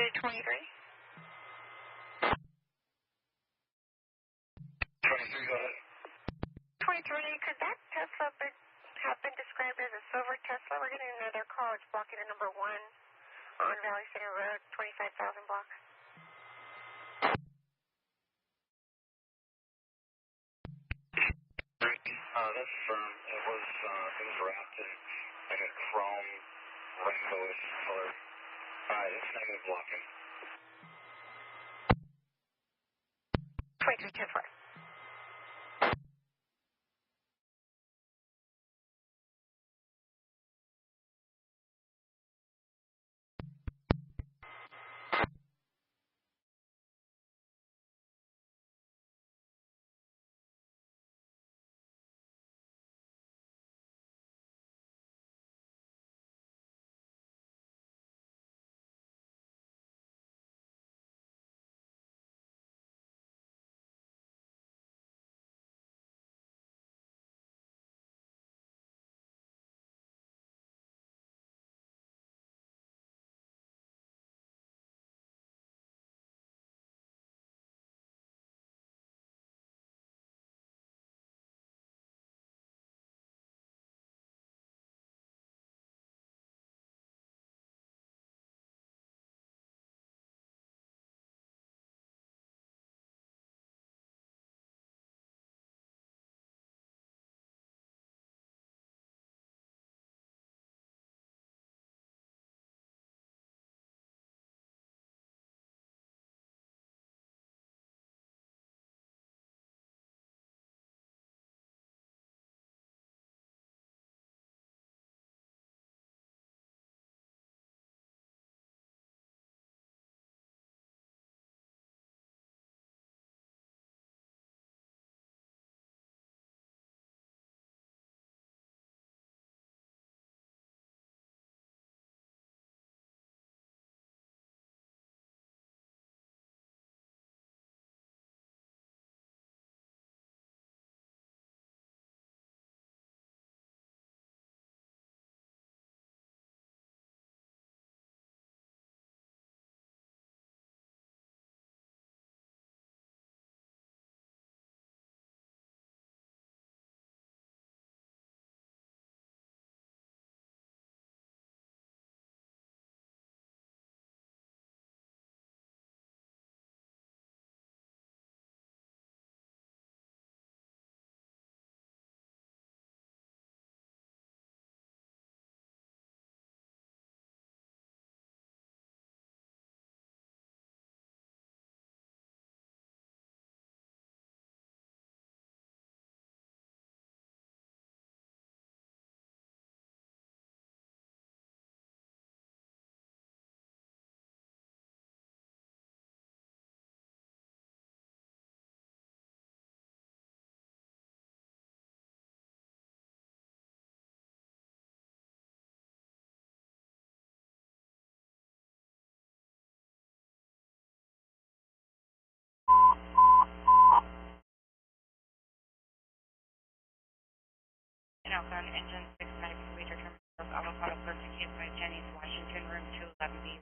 23? 23, go ahead. 23, could that Tesla have been described as a silver Tesla? We're getting another call. It's blocking a number 1 on Valley Center Road, 25,000 blocks. That's firm. It was wrapped in like a chrome rainbowish color. Alright, it's negative blocking. 2324. Outbound engine 6 medical leader terminal avocado clerk to case by Jenny's Washington room 211B.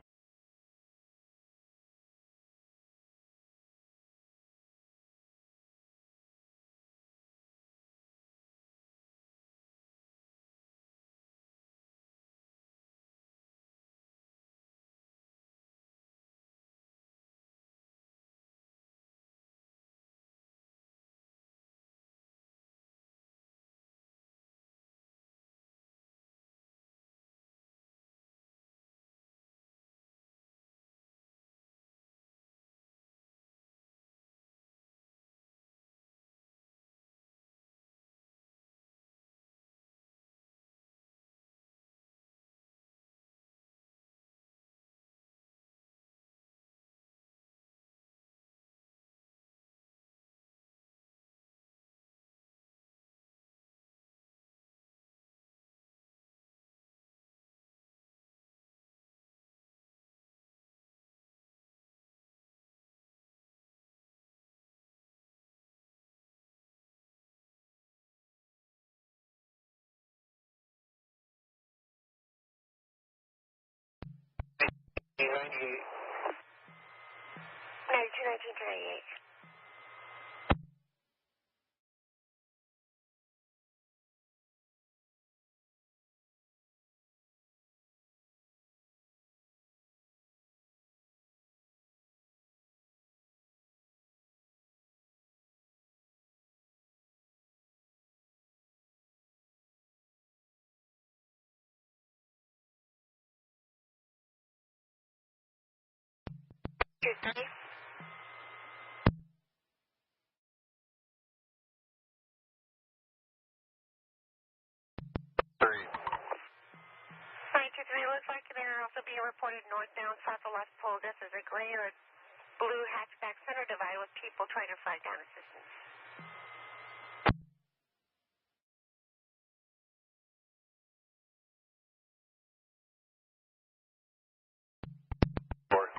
A98. 9219 to 98. Tuesday. Three. 923, looks like they're also being reported northbound south of Las Pulgas. There's a gray or blue hatchback center divide with people trying to flag down assistance. Four.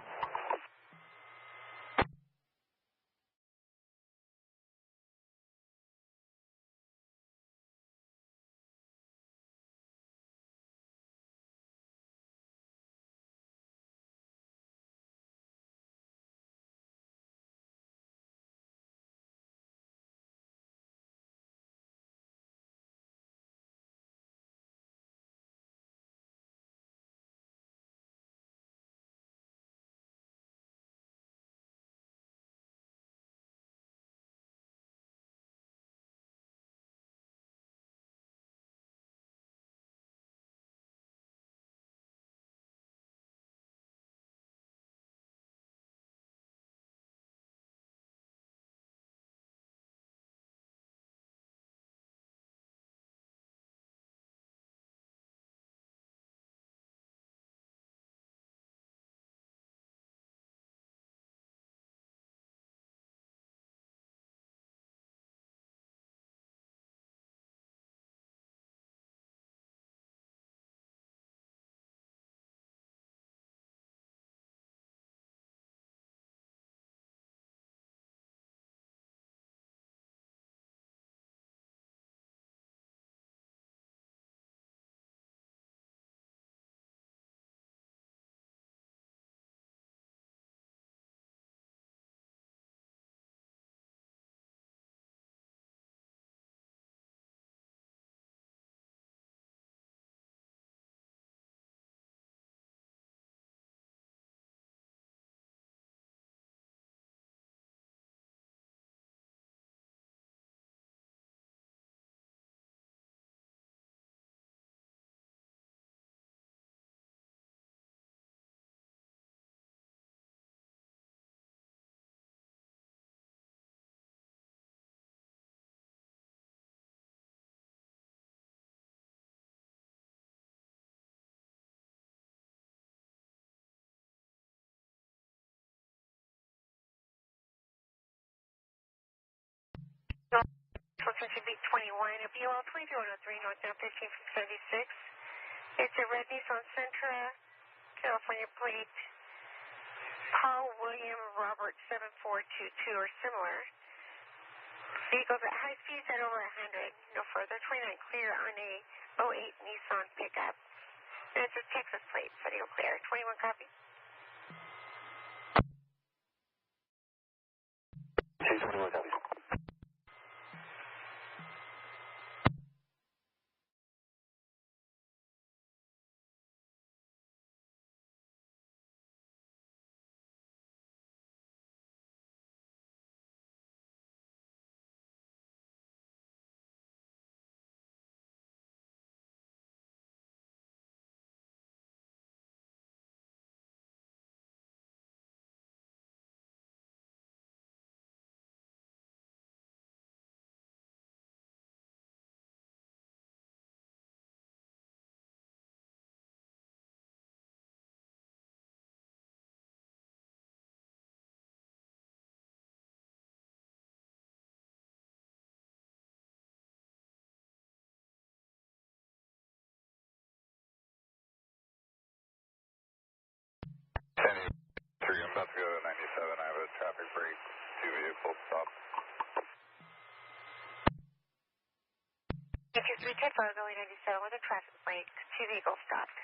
Function should be 21, a BOL 20103, northbound 15 from 76. It's a red Nissan Sentra, California plate, Paul William Robert 7422 or similar. Vehicles at high speeds at over 100, no further. 29 clear on a 08 Nissan pickup. And it's a Texas plate, video clear. 21 copy. 221 copy. I'm about to go to 97. I have a traffic break. 2 vehicles stopped. If you're 3 Tetford, going 97 with a traffic plate, 2 vehicles stopped.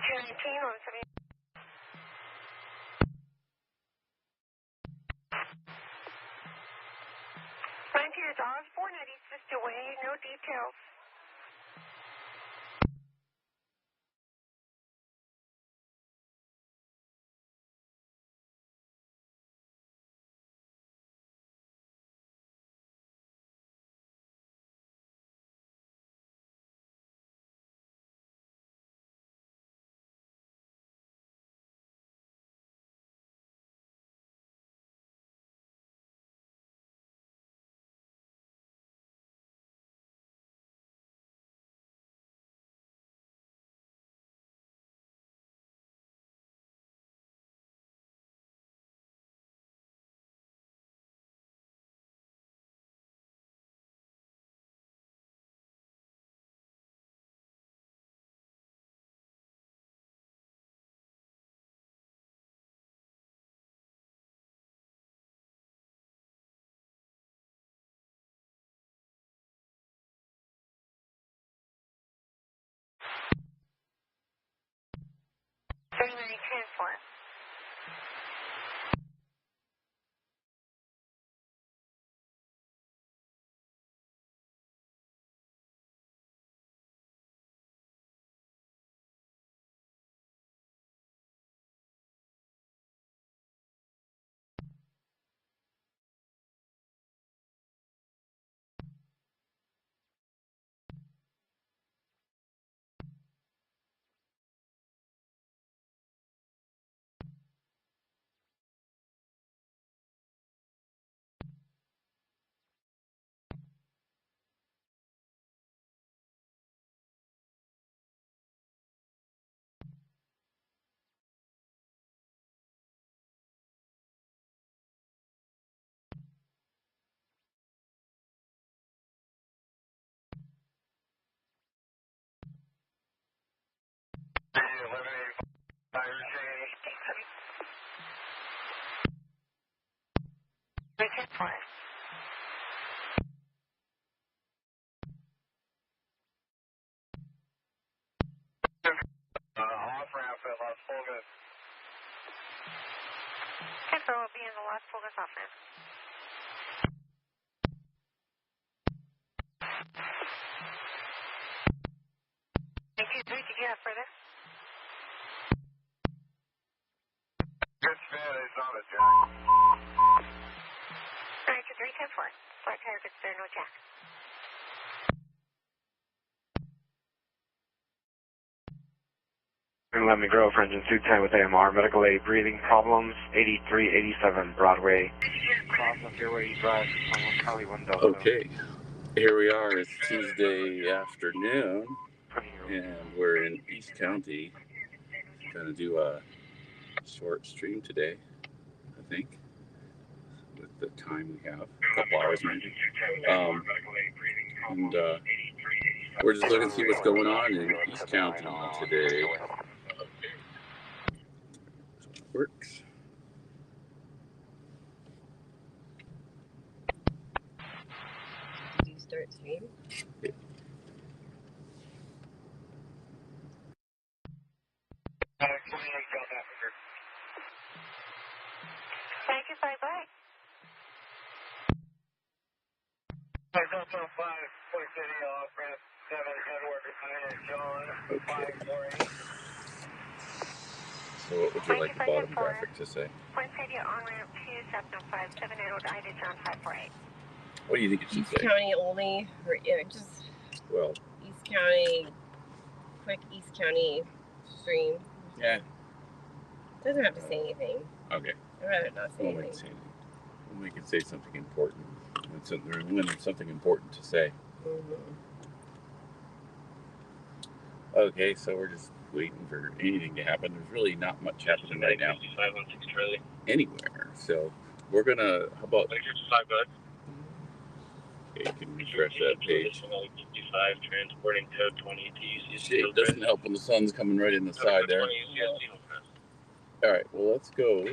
219 on 70. 19 is Osborne at East Vista Way, no details. Transport. Off-ramp at Las Pulgas. Tempo will be in the Las Pulgas off-ramp. Thank you, Drew. Did you have further? Good spin, it's on it, Jack. 310-4. Flight tire gets there, no jack. Let me grow for engine 210 with AMR, medical aid, breathing problems, 8387 Broadway. Cross up your way, drive, Charlie 1 Delta. Okay, here we are. It's Tuesday afternoon, and we're in East County. Going to do a short stream today, I think, with the time we have, a couple hours maybe. We're just looking to see what's going on in East County today. Works. Do you start stream? Yeah. Thank you, bye-bye. Delta 5, Point City, off-ramp 7, Edward, John, 548. So what would you like the bottom graphic to say? Point City, on-ramp 2705, 7 Edward, Ida, John, 548. What do you think it should East say? County only, or just Well, East County, quick East County stream. yeah. Doesn't have to say anything. Okay. I'd rather not say We'll make anything. we'll make it say something important. When it's something important to say. Mm-hmm. Okay, so we're just waiting for anything to happen. There's really not much happening right now anywhere. So we're gonna. How about? Okay, you can refresh that page. Transporting code 20 TUC. Shade doesn't help when the sun's coming right in the side there. All right, well let's go.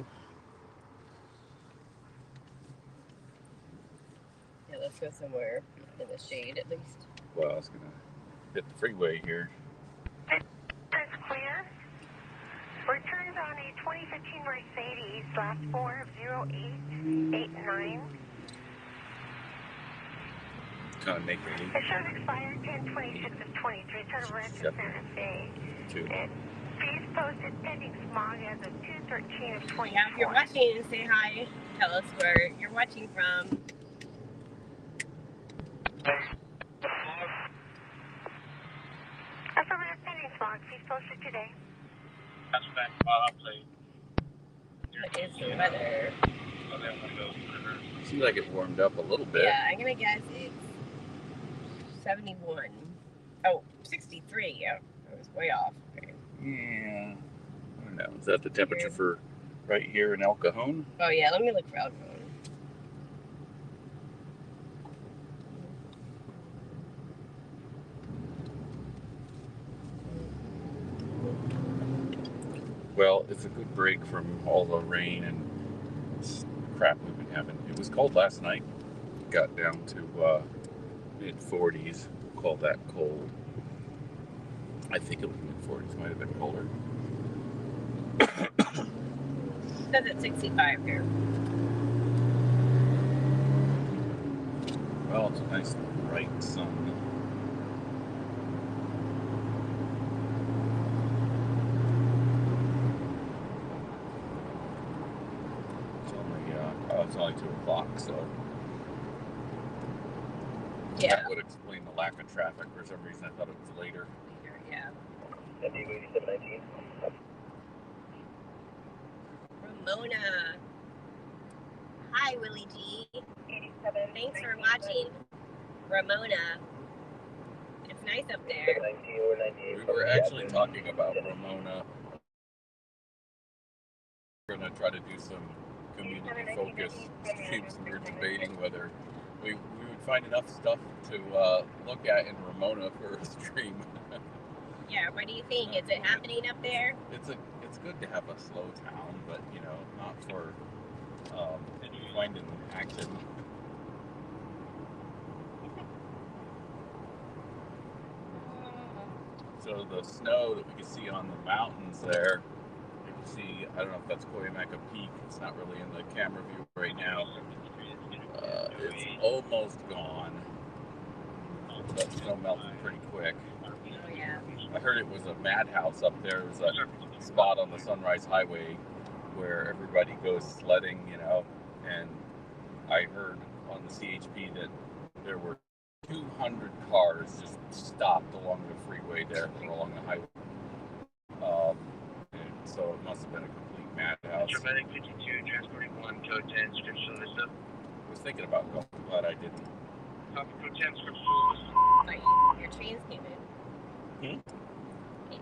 Yeah, let's go somewhere in the shade at least. Well, I was gonna hit the freeway here. That's clear. last four of 0889. Kind of make it It shows expired 10/26 of 23. It's out of Rancho Santa Fe. And fees posted pending smog as of 2/13 of 24. Yeah, if you're watching, say hi. Tell us where you're watching from. Affirmative pending smog. Fees posted today. That's back I'll play. What is the weather? Seems like it warmed up a little bit. Yeah, I'm gonna guess it's 71. Oh, 63. Yeah, I was way off. Okay. Yeah. I don't know. Is that the temperature for right here in El Cajon? Oh yeah, let me look for El Cajon. Well, it's a good break from all the rain and crap we've been having. It was cold last night. Got down to mid-40s. Call that cold. I think it was mid-40s. Might have been colder. It says it's 65 here. Well, it's a nice bright sun. It's only 2 o'clock, so Yeah. that would explain the lack of traffic. For some reason, I thought it was later. Yeah. San Diego 8719. Ramona. Hi, Willie G. 87. Thanks for watching. Ramona. It's nice up there. 90 or 98. We were actually talking about Ramona. We're going to try to do some community focus streams. We were debating whether we would find enough stuff to look at in Ramona for a stream. Yeah, what do you think? Is it happening up there? It's good to have a slow town, but not for finding action. So the snow that we can see on the mountains there, you can see, I don't know if that's Cuyamaca Peak, it's not really in the camera view right now. It's almost gone. That snow melted pretty quick. Oh, yeah. I heard it was a madhouse up there. It was a spot on the Sunrise Highway where everybody goes sledding, and I heard on the CHP that there were 200 cars just stopped along the freeway there, or along the highway. And so it must have been a complete madhouse. Medic 52, transporting 1, code 10, script Vista. I was thinking about going, but I didn't. Copy, code 10, script Oh, your chains came in.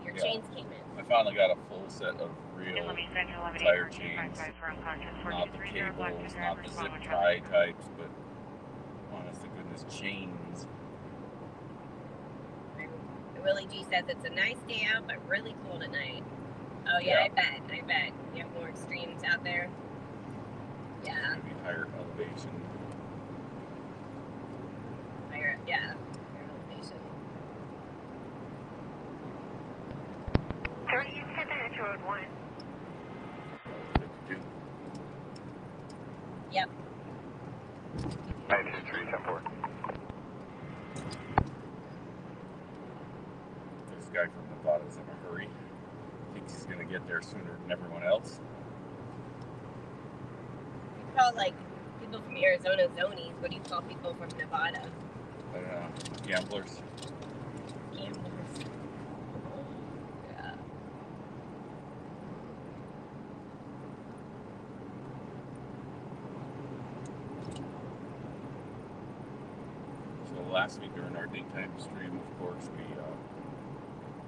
Your Yeah. chains came in. I finally got a full set of real tire chains. Not the cables, not the zip tie types, but honest to goodness, chains. Willie G says it's a nice day out, but really cold at night. Oh yeah, I bet. You have more extremes out there. Yeah. Maybe higher elevation. Higher elevation. 37 at Road 1. Yep. 93, 10-4. This guy from Nevada's in a hurry. Thinks he's gonna get there sooner than everyone else. You call people from Arizona zonies. What do you call people from Nevada? I don't know. Gamblers. Gamblers. Yeah. So last week during our daytime stream, of course, we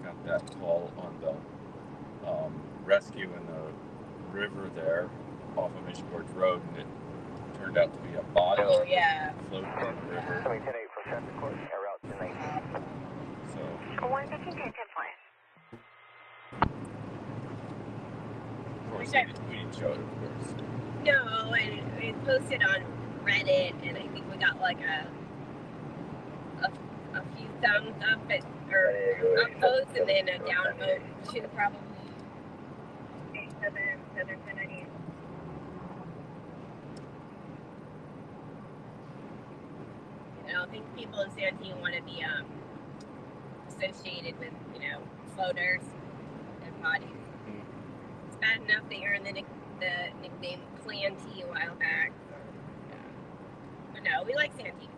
got that call on the rescue in the river there off of Mission Gorge Road, and it turned out to be a body floating in the river. Somebody 10-8 from traffic court, our route to 19. So, 115, 10, 10 of course, we didn't show it, of course. No, and it posted on Reddit, and I think we got a few thumbs up or up votes, and then a down vote too, probably. 87, Southern 1098. I don't think people in Santee want to be associated with, you know, floaters and potties. It's bad enough they earned the nickname Planty a while back. So, yeah. But no, we like Santee.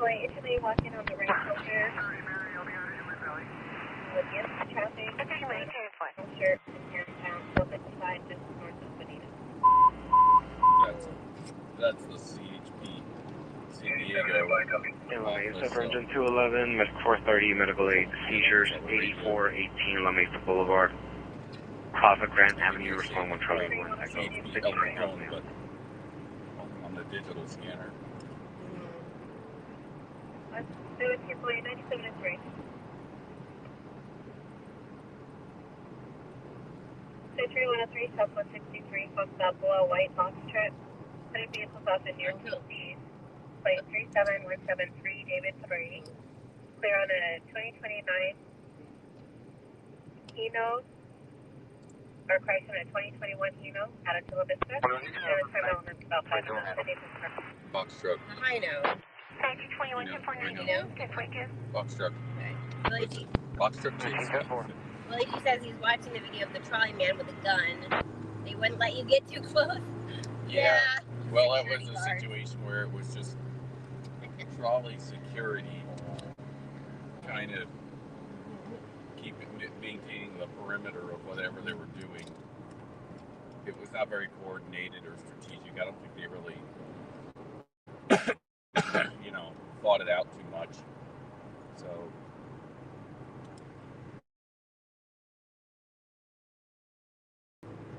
Italy walking on the right shoulder. With the traffic. Sure. Just north of Bonita. That's the CHP San Diego. Over engine 211, medical 430, medical aid, seizures 8418 La Mesa Boulevard. Plaza Grant Avenue, respond 1 Charlie 1 Echo. CHP El Cajon, but on the digital scanner. Let's do it here for you, 97 and 3. Century 103, Southwest 63, Fox Stop below White Box Trip. Putting vehicles off in near PC. Plate 37173, David Brady. Clear on a 2029 Hino. Or Christ on a 2021 Hino out of Chula Vista. And the time element about 5 minutes. Box truck. I know. Box truck. Okay. Box truck chase. Willie G says he's watching the video of the trolley man with a gun. They wouldn't let you get too close. Yeah. Well, that was a situation where it was just trolley security kind of maintaining the perimeter of whatever they were doing. It was not very coordinated or strategic. I don't think they really thought it out too much. So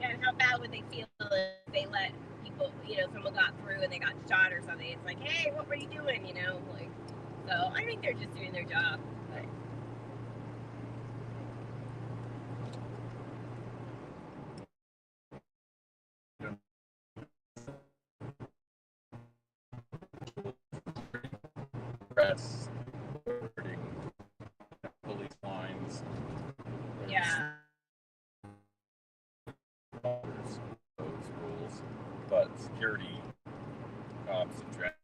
yeah, and how bad would they feel if they let people, someone got through and they got shot or something? It's like, hey, what were you doing? So I think they're just doing their job. But press, police lines. yeah. Those rules, but security cops and traffic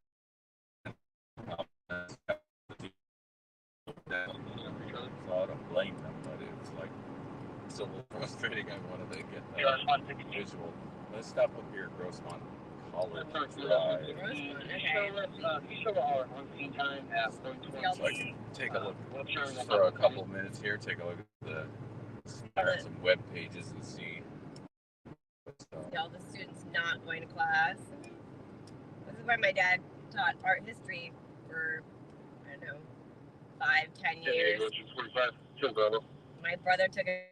cops have to do that. So I don't blame them, but it's like it's a little frustrating. I wanted to get that visual. Let's stop up here at Grossmont College Drive. So I can take a look for a couple minutes here. Take a look at some web pages and see. All the students not going to class. This is why my dad taught art history for, 5-10 years. My brother took a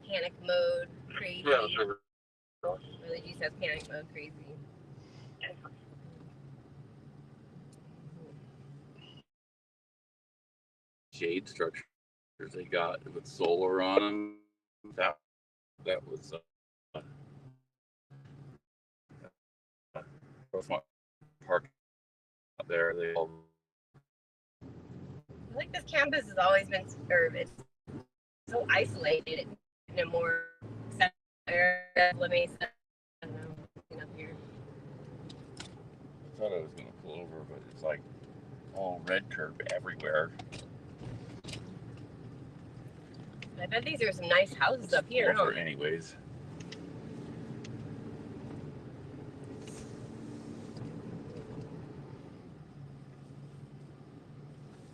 panic mode, crazy. Really, he says panic mode, crazy. Shade structures they got with solar on them. That was park out there. They all. I think this campus has always been, it's so isolated in a more central area. Let me say, I don't know, up here. I thought I was going to pull over, but it's like all red curb everywhere. I bet these are some nice houses up here. Huh? Anyways.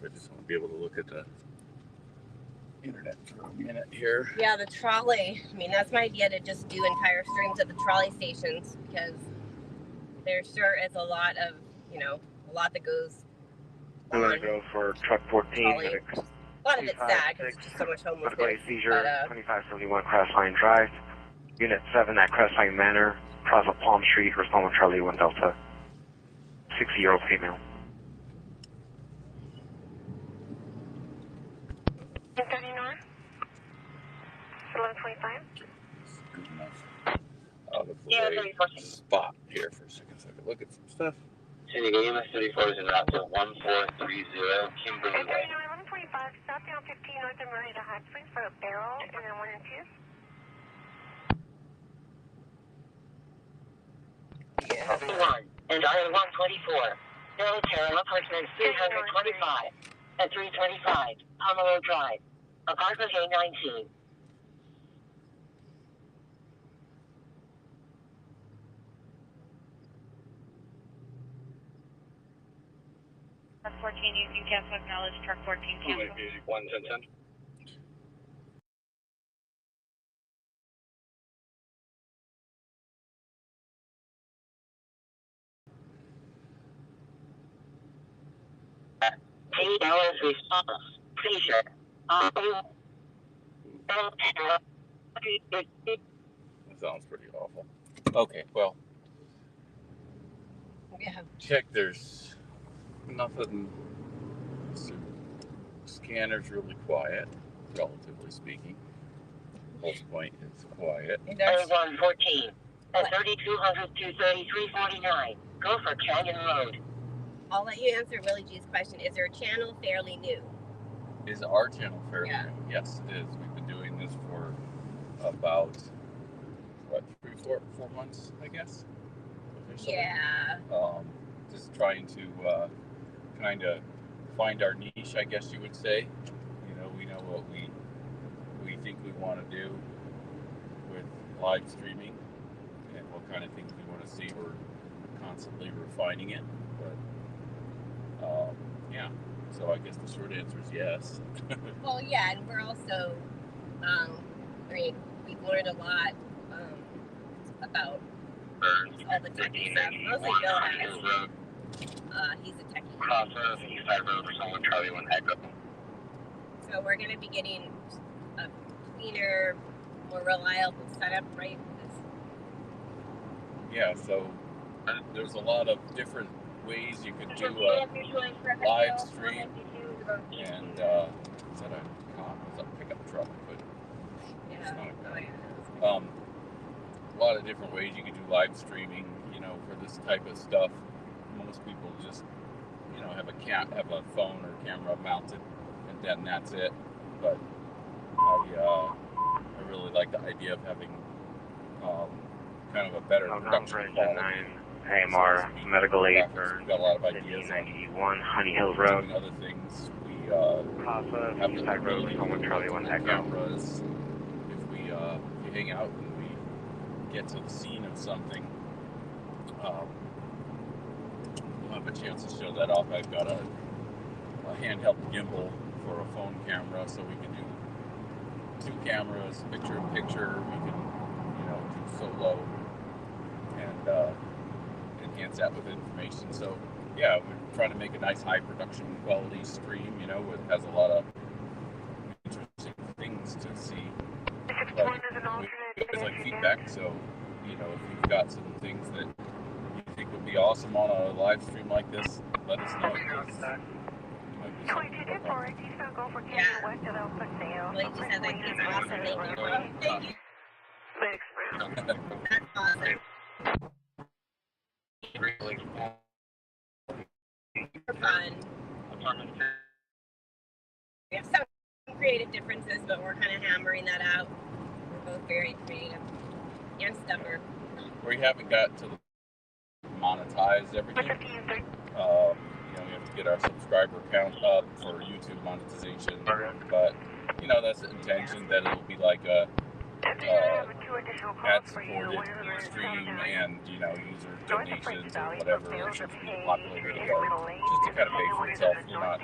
I just want to be able to look at the internet for a minute here. Yeah, the trolley. I mean, that's my idea, to just do entire streams at the trolley stations, because there sure is a lot of, a lot that goes I'm going to go for truck 14. A lot of it's sad because it's just so much homelessness. Medical aid seizure, 2571 Crestline Drive. Unit 7 at Crestline Manor, Plaza Palm Street, respond with Charlie 1 Delta. 60-year-old female. 1030 North. 1125. Good enough. Out of the way spot here for a second so I can look at some stuff. San Diego EMS 34 is in route to 1430 Kimberly Way. 1125, southbound 15 north of Marita High, please for a barrel, and then 1 and 2. Yeah. 1 and Island 124. Military apartment 325 at 325 Pomelo Drive. Apartment A19. Truck 14 using cancel acknowledge. Truck 14 cancel. 11010. $8 response. Seizure. That sounds pretty awful. Okay, well, Yeah. check. There's nothing. Scanner's really quiet, relatively speaking. Pulse point is quiet. A114 at 3200 to 3349. Go for Canyon Road. I'll let you answer Willie G's question. Is their channel fairly new? Is our channel fairly Yeah. new? Yes, it is. We've been doing this for about, what, 4 months, I guess? Officially. Yeah. Just trying to kind of find our niche, I guess you would say. You know, we know what we think we want to do with live streaming and what kind of things we want to see. We're constantly refining it, but yeah. So I guess the short answer is yes. Well, yeah, and we're also, I mean, we've learned a lot about all the techie stuff. Mostly Bill has. He's a techie. Crossroads, East Side Road for someone Charlie 1 Echo. So we're going to be getting a cleaner, more reliable setup, right? Yeah, so there's a lot of different ways you could do a live stream, and is that a cop? It's a pickup truck, but it's not a cop. A lot of different ways you could do live streaming, you know, for this type of stuff. Most people just, you know, have a phone or camera mounted, and then that's it. But I really like the idea of having kind of a better production quality. AMR medical aid We've for got a lot of ideas on 91 Honey Hill Road. doing other things. We Papa, have East the Side Road, ability someone to Charlie use 1 the Echo. cameras. If we hang out and we get to the scene of something, we'll have a chance to show that off. I've got a handheld gimbal for a phone camera, so we can do 2 cameras, picture in picture. We can, you know, do solo and enhance that with information. So yeah, we're trying to make a nice high production quality stream, you know, it has a lot of interesting things to see. But we always like feedback, so, you know, if you've got some things that you think would be awesome on a live stream like this, let us know. Yeah. Willie G says that he's awesome. Thank you. Thank you. That's awesome. For fun. We have some creative differences, but we're kind of hammering that out. We're both very creative and stubborn. We haven't got to monetize everything. You know, we have to get our subscriber count up for YouTube monetization, but you know, that's the intention, that it'll be like a ad-supported stream and, you know, user donations or whatever, it should be a popular video, just to kind of pay for itself. We're not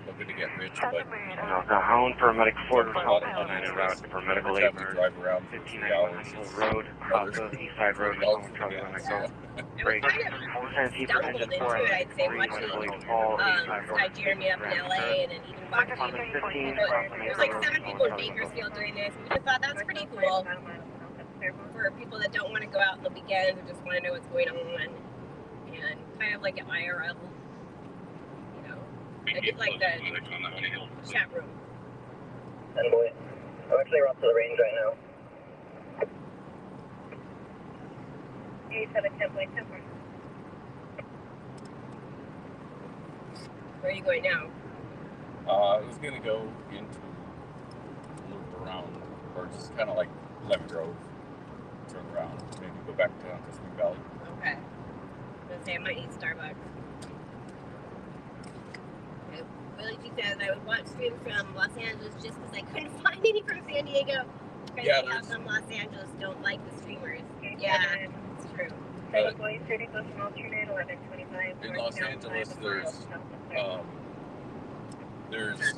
looking to get rich, South but of Marietta. The Hound paramedic Ford there's a lot of on money in to route this. for medical Every aid. time we drive around for 3 hours, Hill it's Road, off another of East Side Road, $40 respond for Charlie gas. Romeo. And we Break. kind of Santifer stumbled engine into 4 it, I'd say, medical watching aid Paul, East Side this Road. guy Jeremy up in LA, and then even watching Department 15, there's like 7 people in Bakersfield doing this. We just thought that's pretty cool for people that don't want to go out on the weekends or just want to know what's going on, and kind of like an IRL, you know, I did like the chat room. And boy, I'm actually off to the range right now. 8710.10. Where are you going now? I was going to go into loop around, or just kind of like Lemon Grove, turn around, maybe go back down to Spring Valley. Okay. I was going to say I might need Starbucks. Okay. Willie G says I would watch streams from Los Angeles just because I couldn't find any from San Diego. Because Yeah, how come Los Angeles don't like the streamers? Yeah, it's true. In Los Angeles, there's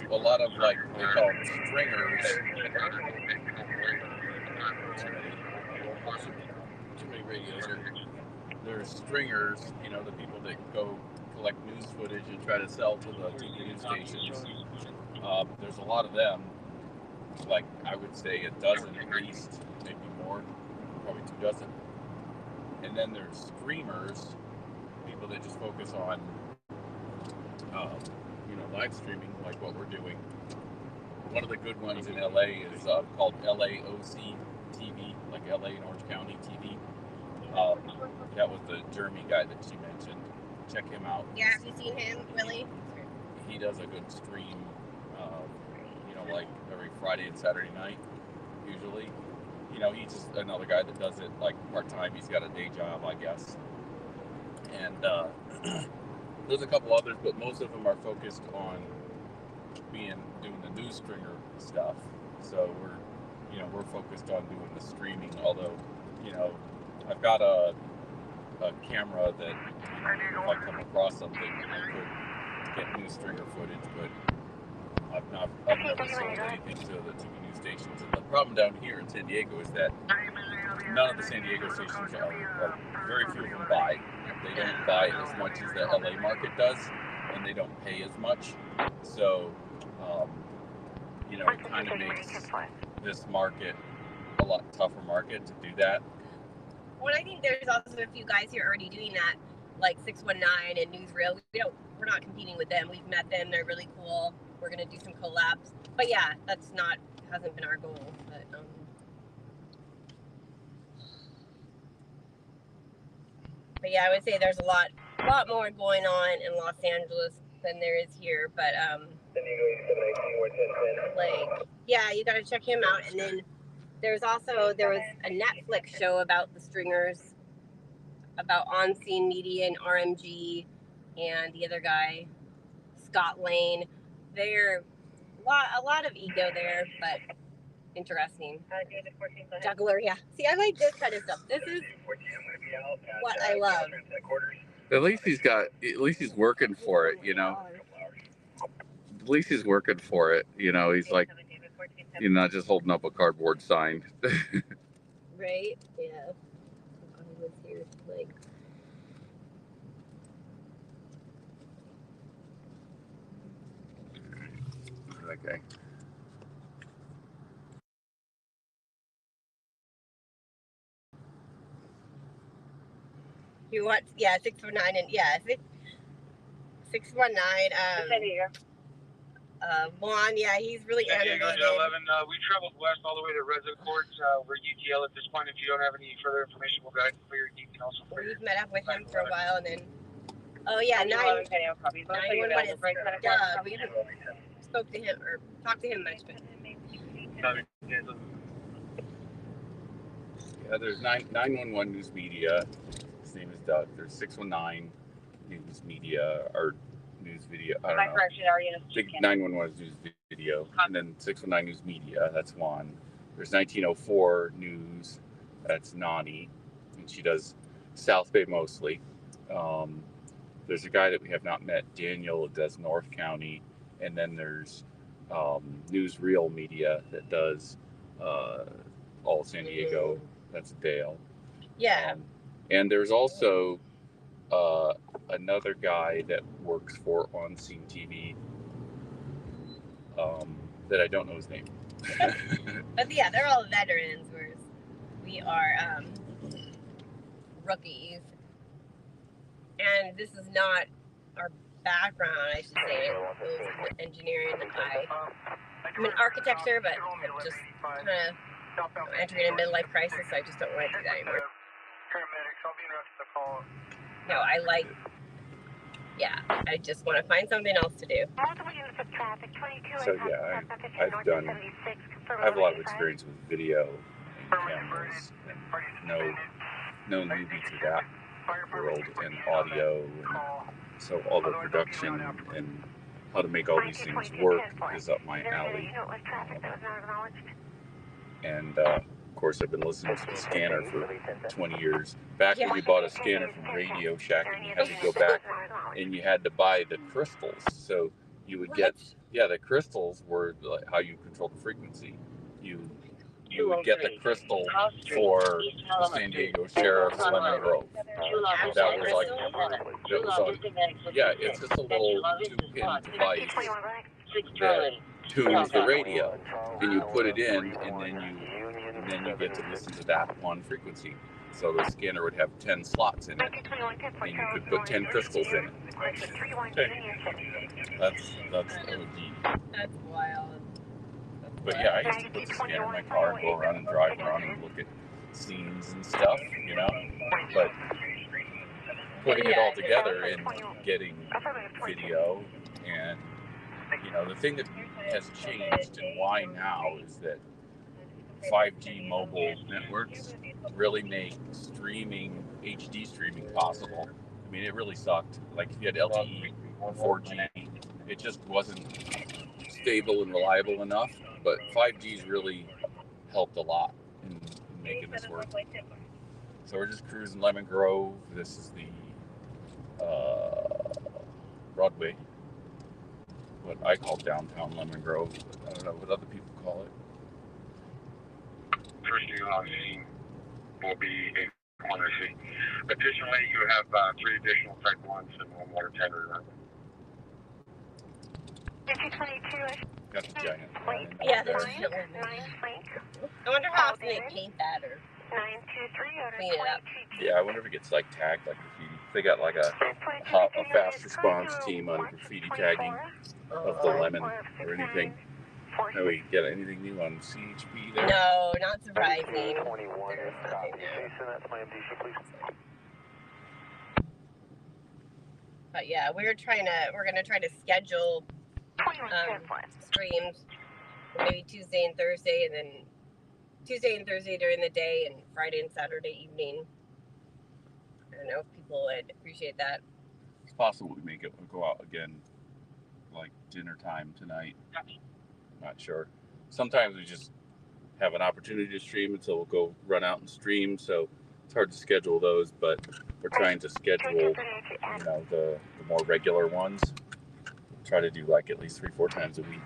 a lot of, like, they call them stringers. Too many radios here. There's stringers, you know, the people that go collect news footage and try to sell to the TV news stations. There's a lot of them, like I would say a dozen at least, maybe more, probably 2 dozen. And then there's streamers, people that just focus on, you know, live streaming like what we're doing. One of the good ones in LA is called LAOC TV, like LA and Orange County TV. That was the Jeremy guy that she mentioned. Check him out. Yeah, have you seen him, Willie? He does a good stream, you know, like every Friday and Saturday night, usually. You know, he's just another guy that does it like part-time. He's got a day job, I guess. And there's a couple others, but most of them are focused on doing the news stringer stuff. So we're focused on doing the streaming. Although, you know, I've got a camera that, if I come across something, I could get news stringer footage, but I've never sold anything to the TV news stations. And the problem down here in San Diego is that none of the San Diego stations are very few of them buy. They don't buy as much as the LA market does, and they don't pay as much. So, you know, it kind of makes this market a lot tougher market to do that. Well, I think there's also a few guys here already doing that, like 619 and Newsreel. We're not competing with them. We've met them. They're really cool. We're gonna do some collabs. But yeah, hasn't been our goal. But yeah, I would say there's a lot more going on in Los Angeles than there is here. But like, yeah, you gotta check him out. And then there was a Netflix show about the stringers, about On Scene Media and RMG, and the other guy, Scott Lane. They're a lot of ego there, but interesting. Juggler, yeah. See, I like this kind of stuff. This is what I love. At least he's working for it, you know. At least he's working for it, you know. He's like, you're not just holding up a cardboard sign. Right? Yeah. I was here, like. Okay. You want, yeah, 619 and yeah, 619. Juan, yeah, he's really animated. 11. We traveled west all the way to Resident Court. We're UTL at this point. If you don't have any further information, we'll guide for your details. We've met up with him for a while, and then yeah, 911 is Doug. We haven't spoke to him or talked to him much, but. Yeah, there's 911 News Media. His name is Doug. There's 619 News Media or News Video. I don't know. I think 911 is News Video, and then 619 News Media. That's Juan. There's 1904 News. That's Nani, and she does South Bay mostly. there's a guy that we have not met, Daniel, that does North County, and then there's Newsreel Media that does all San Diego. That's Dale. Yeah. And there's also another guy that works for On Scene TV that I don't know his name. But yeah, they're all veterans, whereas we are rookies. And this is not our background, I should say. It was engineering. I'm in architecture, but I'm just kind of entering a midlife crisis, so I just don't want to do that anymore. Paramedics, I'll be interrupting the call. No, I just want to find something else to do. So yeah, I have a lot of experience with video and cameras, and no newbie to that world, and audio, and so all the production and how to make all these things work is up my alley. And of course, I've been listening to the scanner for 20 years. Back when you bought a scanner from Radio Shack, and you had to go back and you had to buy the crystals. So you would get, the crystals were like how you control the frequency. You would get the crystal for the San Diego Sheriff's Lemon Grove. That was like, it's just a little 2-pin device that tunes the radio, and you put it in, and then you get to listen to that one frequency. So the scanner would have 10 slots in it, and you could put 10 crystals in it. That's OD. That's wild. But yeah, I used to put the scanner in my car and go around and drive around and look at scenes and stuff, you know. But putting it all together and getting video, and you know, the thing that has changed and why now is that 5G mobile networks really make streaming, HD streaming possible. I mean, it really sucked. Like if you had LTE or 4G, it just wasn't stable and reliable enough. But 5G's really helped a lot in making this work. So we're just cruising Lemon Grove. This is the Broadway, what I call downtown Lemon Grove. I don't know what other people call it. First thing on scene will be a corner scene. Additionally, you have 3 additional Type 1s and 1 water tender run. Got the giant. Yeah, there's I wonder how often they paint that or clean it up. Yeah, I wonder if it gets like tagged like graffiti. They got like a fast response team on graffiti tagging of the lemon or anything. Have we get anything new on CHP there? No, not surprising. But yeah, we're gonna try to schedule streams maybe Tuesday and Thursday, and then Tuesday and Thursday during the day, and Friday and Saturday evening. I don't know if people would appreciate that. It's possible we may go out again, like dinner time tonight. Not sure. Sometimes we just have an opportunity to stream, and so we'll go run out and stream. So it's hard to schedule those, but we're trying to schedule, you know, the more regular ones. Try to do like at least 3-4 times a week.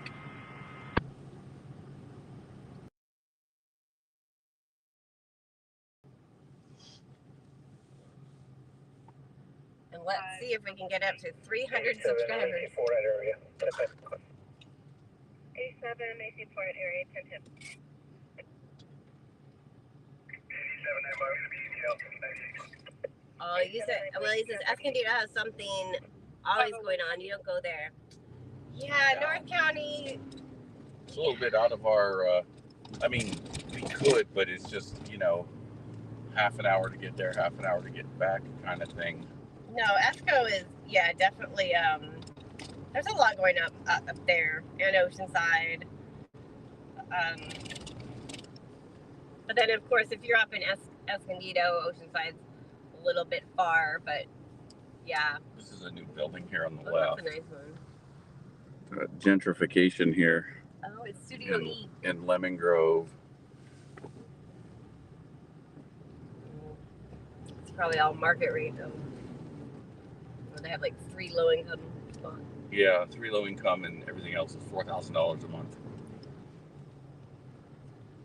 And let's see if we can get up to 300 subscribers. 87 AC Port area 10 Oh, he says Escondido has something always going on. You don't go there. Yeah, North County. It's a little bit out of our, I mean, we could, but it's just, you know, half an hour to get there, half an hour to get back kind of thing. No, ESCO is, yeah, definitely, there's a lot going up there, and Oceanside. But then, of course, if you're up in Escondido, Oceanside's a little bit far, but yeah. This is a new building here on the left. That's a nice one. Gentrification here. Oh, it's Studio E. In Lemon Grove. It's probably all market rate, though. Where they have like 3 low-income spots. Yeah, 3 low income and everything else is $4,000 a month.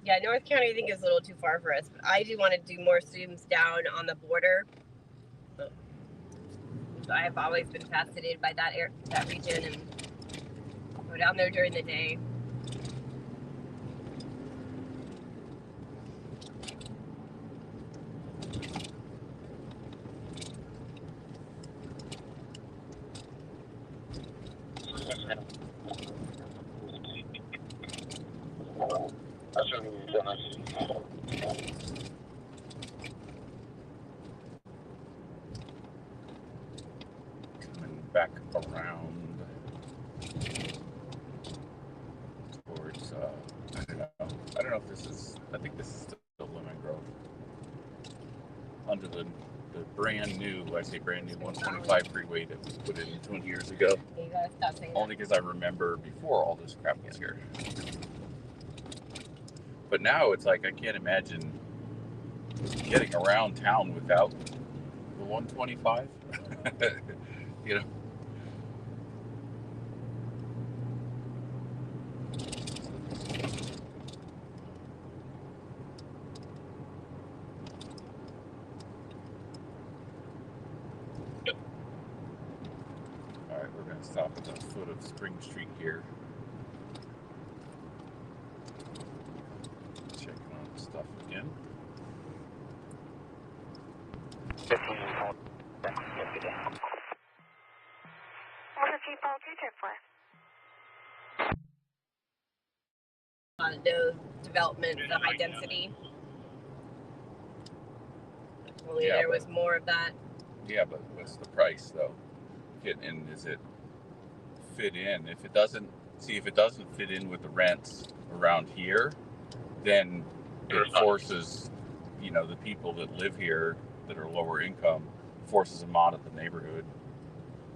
Yeah, North County I think is a little too far for us, but I do want to do more students down on the border. So I've always been fascinated by that region and go down there during the day. Coming back around towards, I don't know if this is, I think this is still Lemon Grove. Under the brand new, I say brand new 125 freeway that was put in 20 years ago. You gotta stop saying Only because I remember before all this crap was here. But now it's like I can't imagine getting around town without the 125. You know. All right, we're gonna stop at the foot of Spring Street here. Checking on the stuff again. No development, the high density. Only Yeah, there was more of that. Yeah, but what's the price though? And does it fit in? If it doesn't fit in with the rents around here, then it forces, the people that live here that are lower income, forces them out of the neighborhood.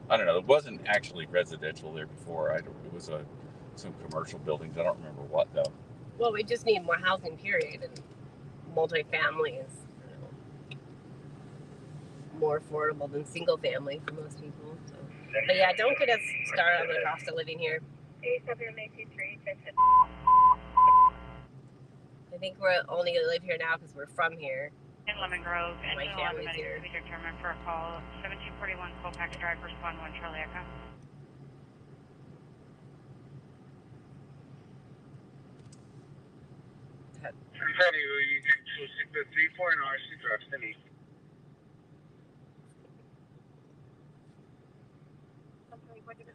I don't know. It wasn't actually residential there before. It was some commercial buildings. I don't remember what though. Well, we just need more housing, period, and multifamily is more affordable than single family for most people. So. But yeah, don't get us started on the cost of living here. I think we're only going to live here now because we're from here. In Lemon Grove, my engine 11 family's medical here. to be determined for a call 1741 Colfax Drive, respond 1 Charlie Echo.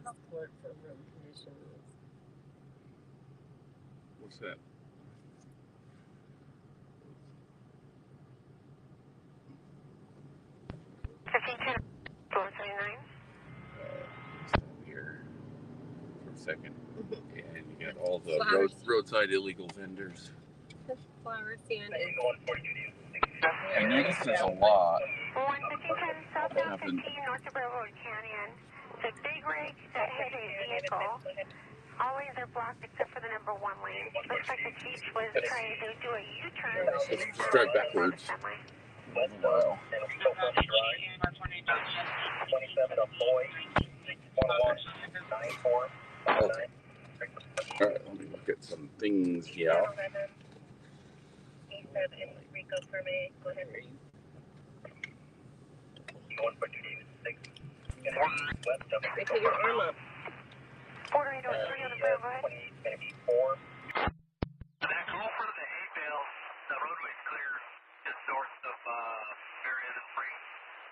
Support for room conditions. What's that? Stop here for a second. And you got all the roadside illegal vendors. Flower stand. I noticed there's a lot. 115 southbound 15 north of Railroad Canyon. It's a big rig that hit a vehicle. All lanes are blocked except for the number 1 lane. Looks like the Chief was trying to do a U-turn. Just drive backwards. Wow. Okay. All right, let me look at some things here. They put your arm up. 4803 on the road. Go for the hay bale. The roadway's clear just north of Marion and Spring.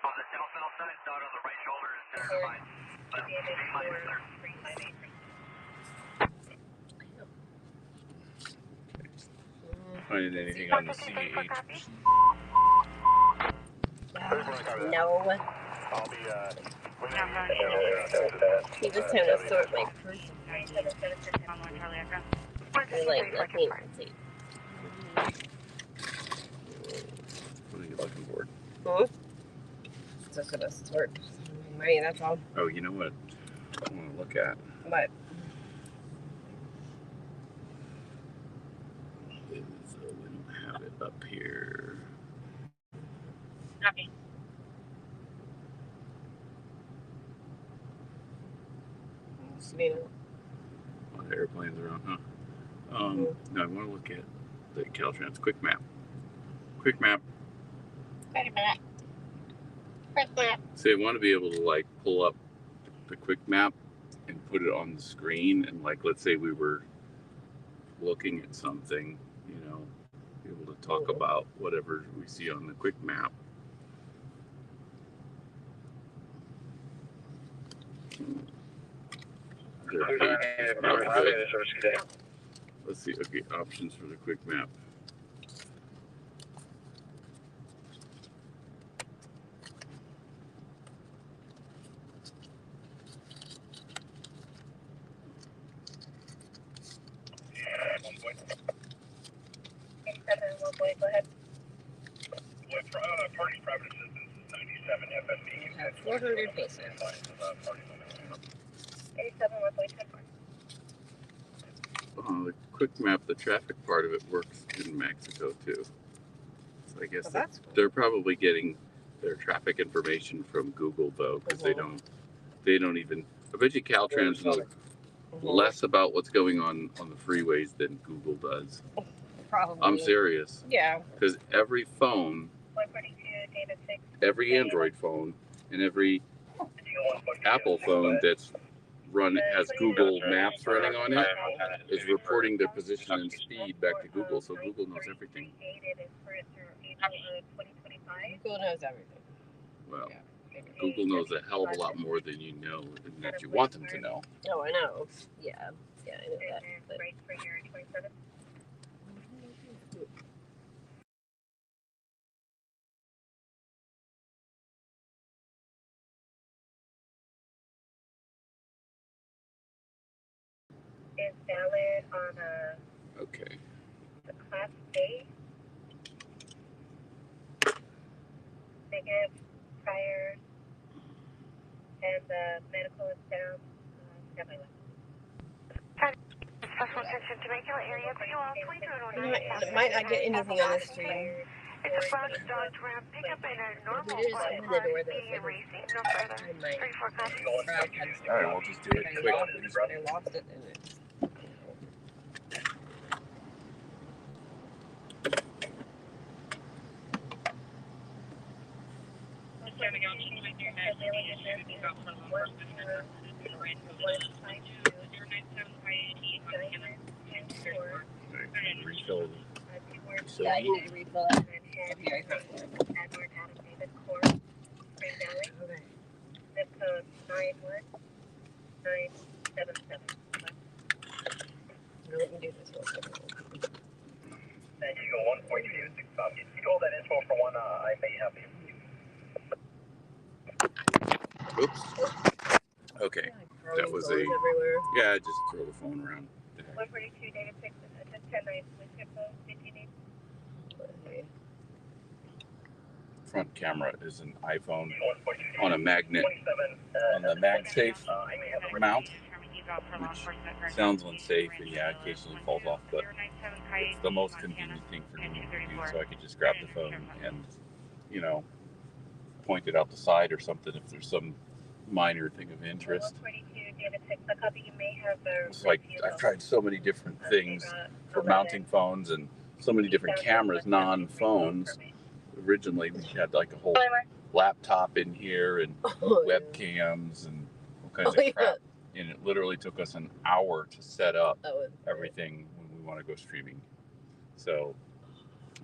On the southbound side, not on the right shoulder, is there to find. But main line is clear. Finding anything on the CH? No. I'll be, He was trying to sort my person. On 1 Charlie Echo. You're like, let's see. What are you looking for? Huh? Just gonna sort money, that's all. Oh, you know what I want to look at? What? We don't have it up here. Copy. You know. A lot of airplanes around, huh? Now I want to look at the Caltrans Quick Map. Quick Map. Wait a minute. Quick map. So I want to be able to like pull up the Quick Map and put it on the screen, and like let's say we were looking at something, you know, be able to talk about whatever we see on the Quick Map. Let's see. Okay, options for the Quick Map. Go ahead. Party private assistance is 97 FFP. Have 400 pesos. 87 The Quick Map, the traffic part of it works in Mexico too. So I guess they're probably getting their traffic information from Google though, because they don't even. I bet you Caltrans knows less about what's going on the freeways than Google does. Probably. I'm serious. Yeah. Because every phone, 142, David 6. every Android phone, and every Apple phone that's has Google Maps running on it is reporting their position and speed back to Google, so Google knows everything. Google knows everything. Well, Google knows a hell of a lot more than you know and that you want them to know. Oh, I know. Yeah, I know that. But... Is valid on Okay. the Class A. Negative prior, and the medical is down. Special attention to Temecula area. I might not get anything on this stream. It's a Bronx Dodge Ram pickup and a normal bus medium racing. No further. 34 copies. Alright, we'll just do it quick. I lost it in it. Refill. Yeah, you need to refill it. Okay. Zip code 91977. Let me do this real quick. And you go 1.26 copies. If you hold that info for one, I may have you. Oops. Okay. That was a. Yeah, just throw the phone around. 142 David 6, just 10 nights with zip code 15. Front camera is an iPhone on a magnet on the MagSafe mount, which sounds unsafe and yeah, occasionally falls off, but it's the most convenient thing for me to do, so I could just grab the phone and, you know, point it out the side or something if there's some minor thing of interest. It's like I've tried so many different things for mounting phones and so many different cameras, non-phones. Originally, we had like a whole laptop in here and webcams and all kinds of crap. And it literally took us an hour to set up everything when we want to go streaming. So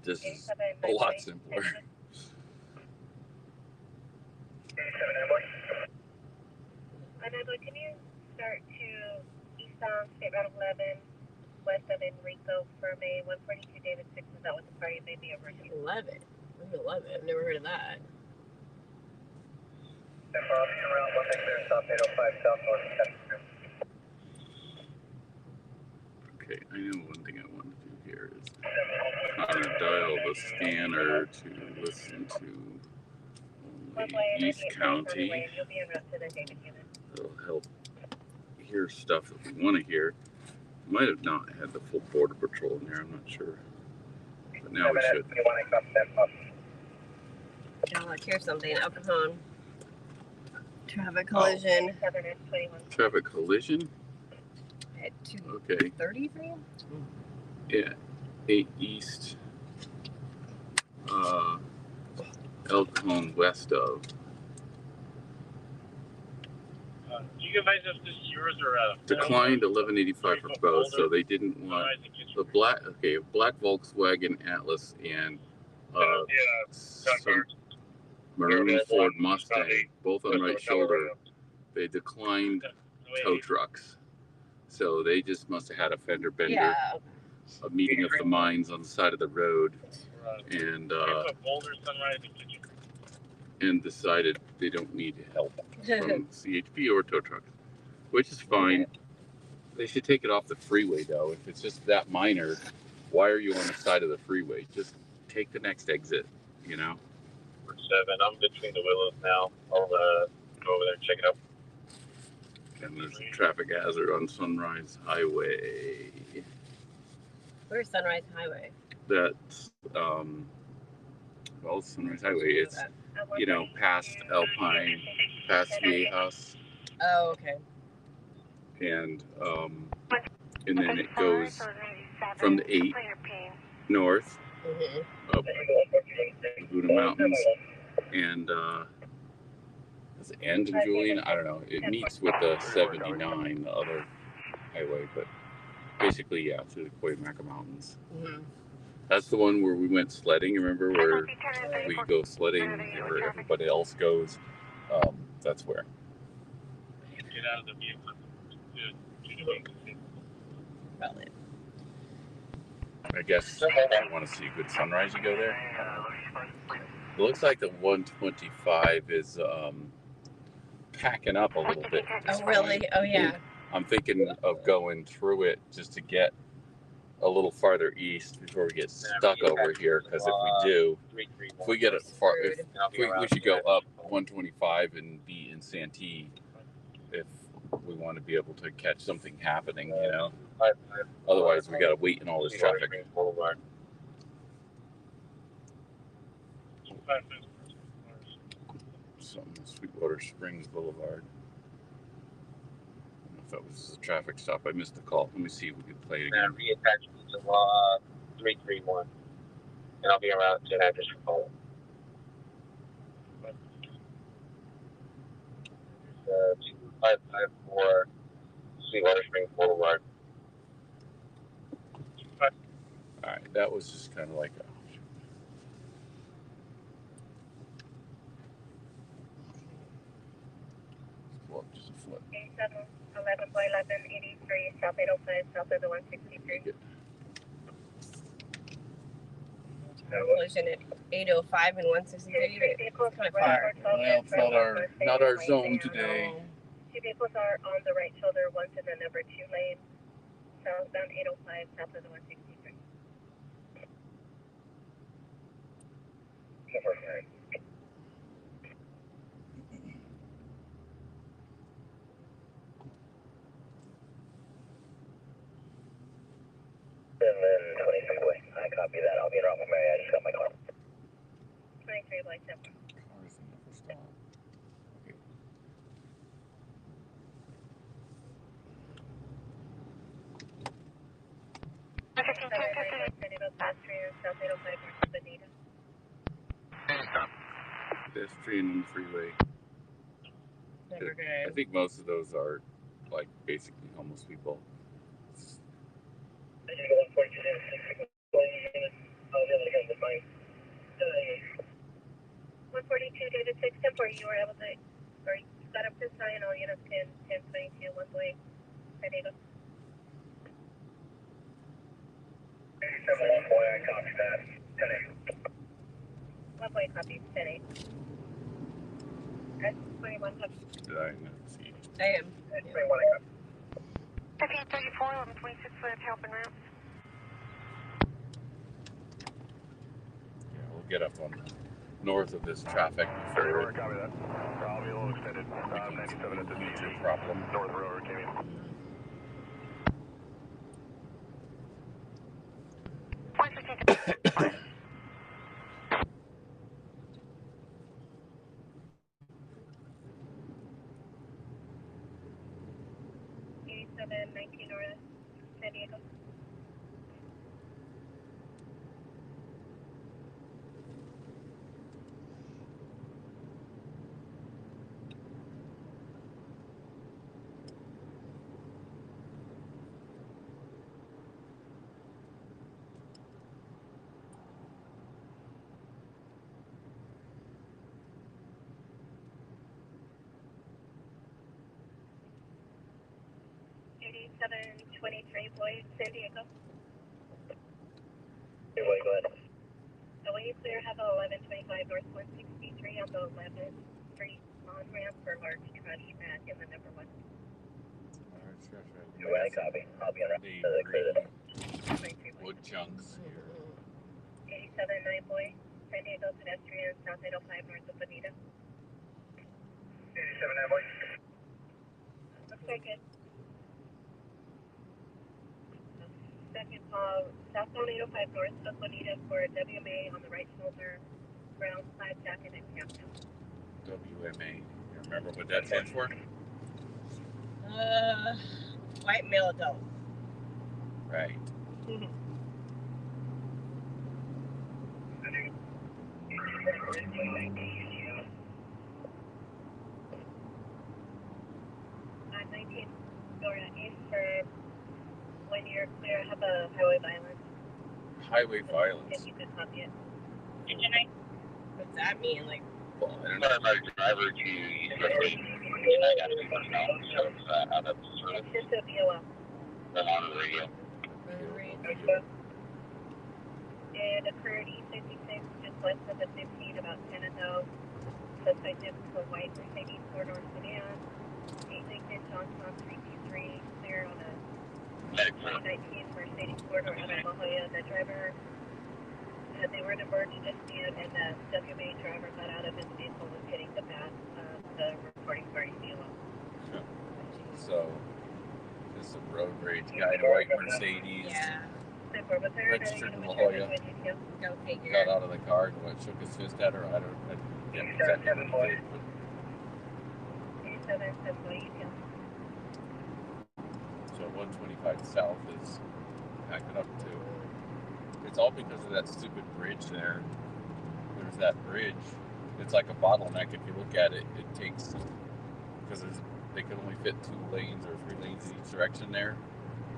this is a lot simpler. Can you start to east on State Route 11, west of Enrico, Ferme, 142 David 6? Is that what the party may be over to? 11? What is 11? I've never heard of that. Okay, I know one thing I want to do here is I'm going to dial the scanner to listen to only East County. It'll help hear stuff that we want to hear. Might have not had the full Border Patrol in there, I'm not sure. But now we should. I'll hear something. Al Capone. Traffic collision. Traffic collision? At Okay. 2:30 for you? Yeah. 8 East. El Cajon west of. Do you guys have just yours or Declined 1185 for both, so they didn't want the black Volkswagen Atlas and some maroon Ford Mustang, both on right shoulder. They declined tow trucks, so they just must have had a fender bender, Yeah. a meeting of the minds on the side of the road, and decided they don't need help from CHP or tow trucks, which is fine. They should take it off the freeway, though. If it's just that minor, why are you on the side of the freeway? Just take the next exit, you know? 7. I'm between the willows now. I'll go over there and check it out. And there's a traffic hazard on Sunrise Highway. Where's Sunrise Highway? That's, well, Sunrise Highway. It's, you know, past Alpine, past Viejas. Oh, okay. And then it goes from the 8 north up the Buddha Mountains and does it end in Julian? I don't know. It meets with the 79, the other highway, but basically, yeah, through the Cuyamaca Mountains. That's the one where we went sledding. Remember where we go sledding where everybody else goes? That's where. Get out of the vehicle. I guess if you want to see a good sunrise, you go there. It looks like the 125 is packing up a little bit. Oh, really? Oh, yeah. I'm thinking of going through it just to get a little farther east before we get stuck over here. Because if we do, if we get it far, we should go up 125 and be in Santee if we want to be able to catch something happening, you know. Otherwise, we got to wait in all this traffic. Sweetwater Springs Boulevard. I don't know if that was a traffic stop. I missed the call. Let me see if we can play it again. Reattach to 331, and I'll be around to address for call. 2554 Sweetwater Springs Boulevard. All right, that was just kind of like a. Well, just a flip. 11.1183, South 805, south of the 163. Collision at 805 and 163. It's kind of far. Well, it's not our zone today. 2 vehicles are on the right shoulder, one's in the number 2 lane, southbound 805, south of the 163. And then 23 boy. I copy that. I'll be in Rockville, Mary. I just got my car. 23 boy, 7. Cars never stop. Okay. Pedestrian on the freeway. Never good. I think most of those are like basically homeless people. 142 David 6 10 you were able to, or you got up to sign all units 10, 1022, 1 way, San Diego. 1 boy, I copy that. 10-8. 1 way copy, 10-8. Okay, 21 copy. Did I not see? I am. 21, I copy. 1534, 1126 for the help and route. Yeah, we'll get up on north of this traffic before Copy that. I'll be a little extended. 97 at the major problem. North Railroad came in. 8723 Boyd, San Diego. Hey, Boyd, go ahead. Away clear, have a 1125 North 163 on the 11th Street on-ramp for large trash mat in the number 1. Way, copy. I'll be on route to the clear. Wood chunks here. 879 Boyd, San Diego pedestrian, South 805 north of Bonita. 879 Boyd. Looks very good. Second call, southbound 805 north of Bonita for WMA on the right shoulder, brown plaid jacket and captain. WMA. You remember what that stands for? White male adult. Right. On 19, going east for when you're clear, have a highway violence. Highway violence. If you could copy it. What's that mean? Like, Well, I don't know. Paramedic driver to East 58. I got to be personnel, so out of service. It's just a VOL. Then on the radio. It occurred E56, just west of the 15, about 10 ago. Suspect is a white Mercedes four-door sedan. 8 Lincoln Johnson 323, clear on a Medic 2019 Mercedes four-door out of La Jolla. The driver, they were in a merge dispute, and the WMA driver got out of his vehicle and was hitting the path. The reporting's already VOL. So, this is a road rage guy in a white Mercedes. yeah, Registered in La Jolla. go figure. Got out of the car and what, shook his fist at her. I didn't exactly what he did, but 87 Boyd. so 125 south is acting up too. It's all because of that stupid bridge there. There's that bridge. It's like a bottleneck. If you look at it, it takes, because they can only fit 2 lanes or 3 lanes in each direction there,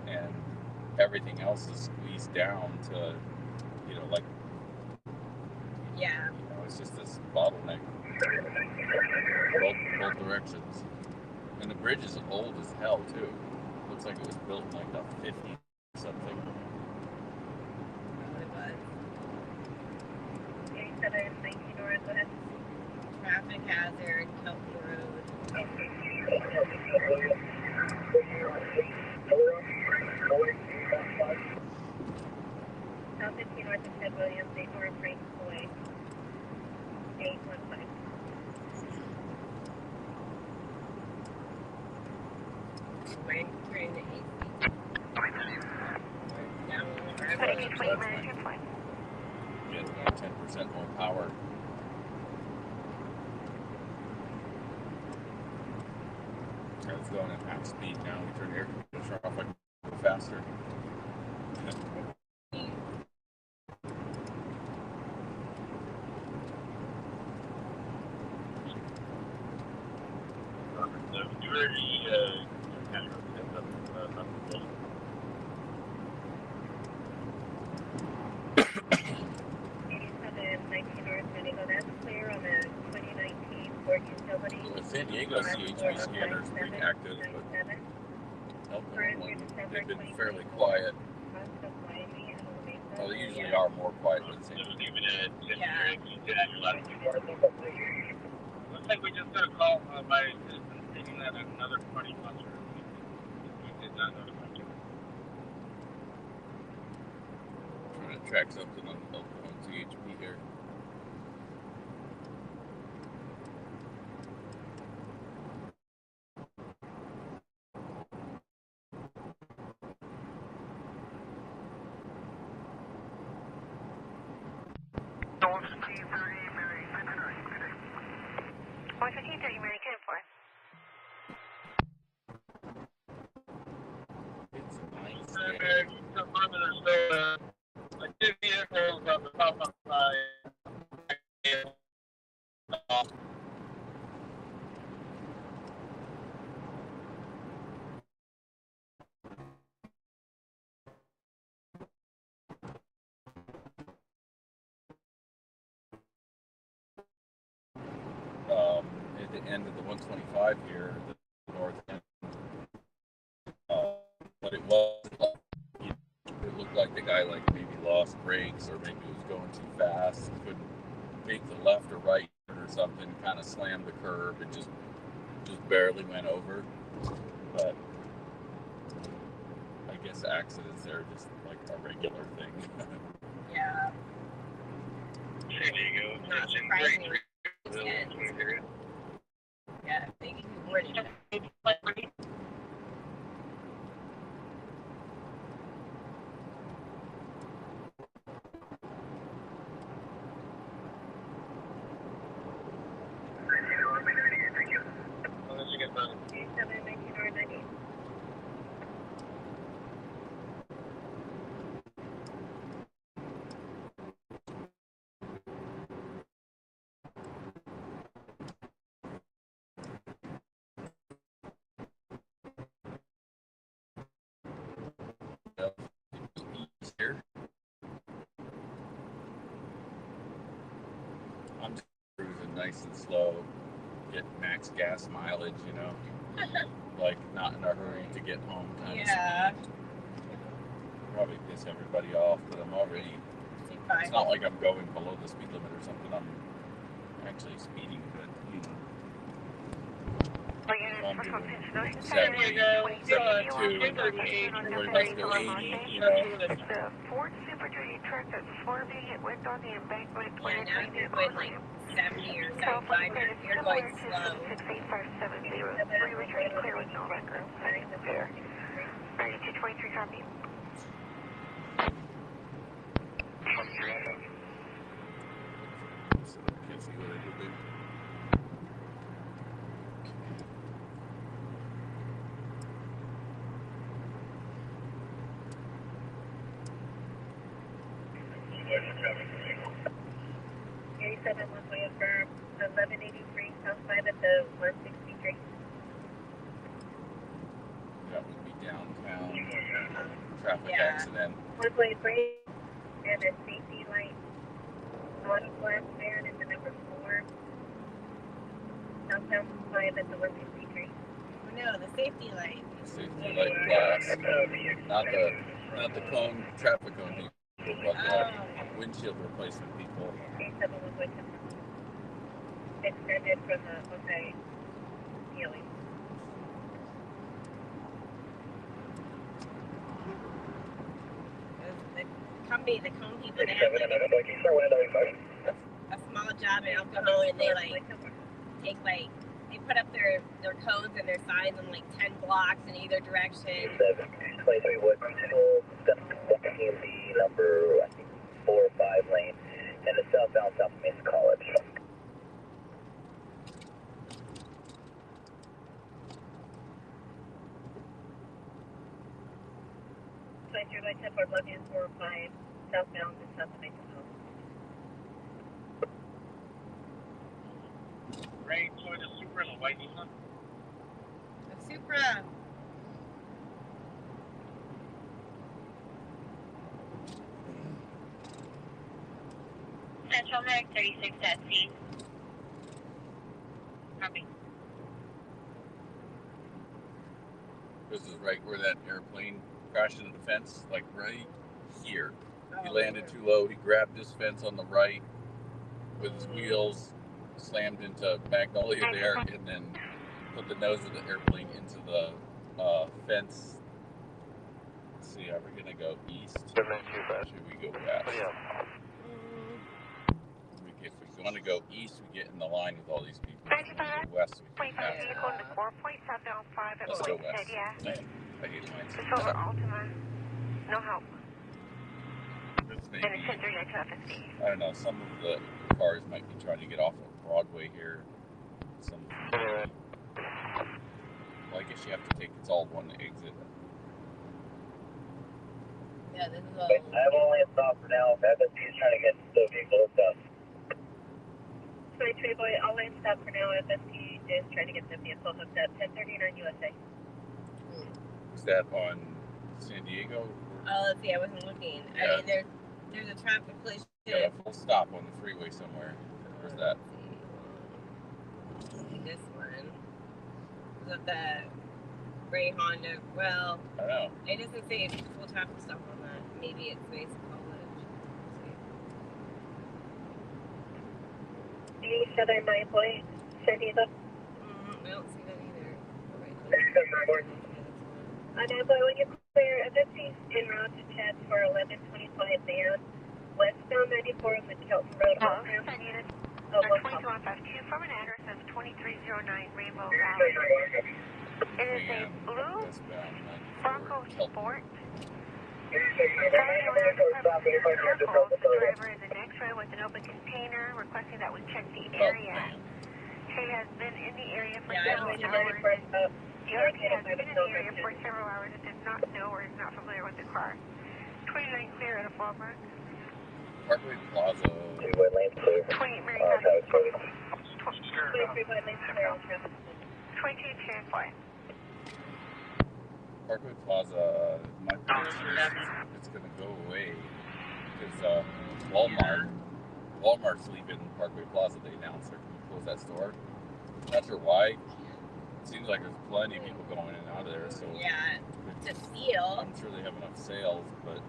and everything else is squeezed down to, like, Yeah. it's just this bottleneck. Both directions. And the bridge is old as hell too. Looks like it was built in like the 50s something. Probably was. 8719 North, go ahead. Traffic hazard, Kelton Road. South 15 north of Ted Williams, 8 North Frank Boyd. 815. When turning the AC. Down on the Putting driveway. you 20 minutes, you're fine. Get 10% more power. It's going at half speed now. We turn the air conditioner off, like go faster. You already, 8719 North, San Diego, that's clear on the 2019 Ford Utility. Well, the San Diego CHP scanner is pretty active, but Elkhorn, they've been fairly quiet. Well, they usually are more quiet than San Diego. Looks like we just got a call by a citizen stating that another party cluster. We did not notify you. Trying to track something on Elkhorn CHP here. North 1530 Mary 11530 Mary 10-4. It's a nice I did vehicles on the top of my at the end of the 125 here, the north end, guy like maybe lost brakes or maybe was going too fast, couldn't make the left or right or something, kind of slammed the curb and just barely went over. But I guess accidents are just like a regular thing. Yeah. San Diego, Not surprisingly. Yeah, maybe we weren't even. Here. I'm just cruising nice and slow, get max gas mileage, you know, like not in a hurry to get home kind of speed. Probably piss everybody off, but I'm already, it's not like I'm going below the speed limit or something. I'm actually speeding, but you know. I'm doing 70, 72, everybody wants to go 80, you know. The Ford Super Duty truck that's swerving, it went on the embankment. Yeah, now if you're going like 70 or 75, you're going slow. 68570. We were trying to clear with no record. Heading the fair. 9223 copy. So can't see what I did there. Affirm 1183 South 5 at the 163. That would be downtown traffic accident. One-way break and a safety light on glass van in the number 4. Southbound 5 at the 163. Oh no, the safety light. Safety light glass, not the cone, traffic cone people, but the windshield replacement people. 871 extended from the okay healing. The cone people, they have like a small job in alcohol, and they like take like, they put up their codes and their signs on like 10 blocks in either direction. 23 Woodville, the number I think 4 or 5 lane, and the southbound South Mesa College. 23 by 10 for Lothian 4 or 5, southbound to South Mesa College. Rain, Toyota Supra, and a white Nissan. The Supra. Central Medic 36 at sea. Copy. This is right where that airplane crashed into the fence, like right here. He landed too low. He grabbed this fence on the right with his wheels, slammed into Magnolia there, and then put the nose of the airplane into the fence. Let's see, are we gonna go east? Should we go west? If we want to go east, we get in the line with all these people. If we go west, we can pass them. Let's go west. I hate lines. It's over Altima. No help. Maybe, And it's 1039 I don't know, some of the cars might be trying to get off of Broadway here. Some, well, I guess you have to take, it's all one exit. Yeah, this is all. I'm only a stop for now. FSC is trying to get the vehicle stuff. 23 boy, I'll lane stop for now. FSC is trying to get the vehicle hooked up. 1039 USA. Is that on San Diego? Oh, let's see, I wasn't looking. Yeah. I mean, there's a traffic collision. Yeah, a full stop on the freeway somewhere. Where's that? This one. Is that the gray Honda? Well, I don't know. it doesn't say it's a full traffic stop on that. Maybe it's Mason College. Any Southern 9-point, San Diego? I don't see that either. On 9-point, when you clear FSC en route to Chad for 1125 down, westbound 94 on the Kelton Road. Hello, San unit. 22152 from an address of 2309 Rainbow Valley. It is a blue Bronco Sport. The driver is an X-ray with an open container, requesting that we check the area. She has been in the area for several hours. The RP has been in the area for several hours and does not know or is not familiar with the car. 29 clear at a Walmart. Parkway Plaza. 28 Mary County. 23 lanes clear. 22 10-4. Parkway Plaza, my prediction is it's going to go away because Walmart's leaving Parkway Plaza. They announced they're going to close that store. Not sure why. It seems like there's plenty of people going in and out of there. So yeah, to steal. I'm sure they have enough sales, but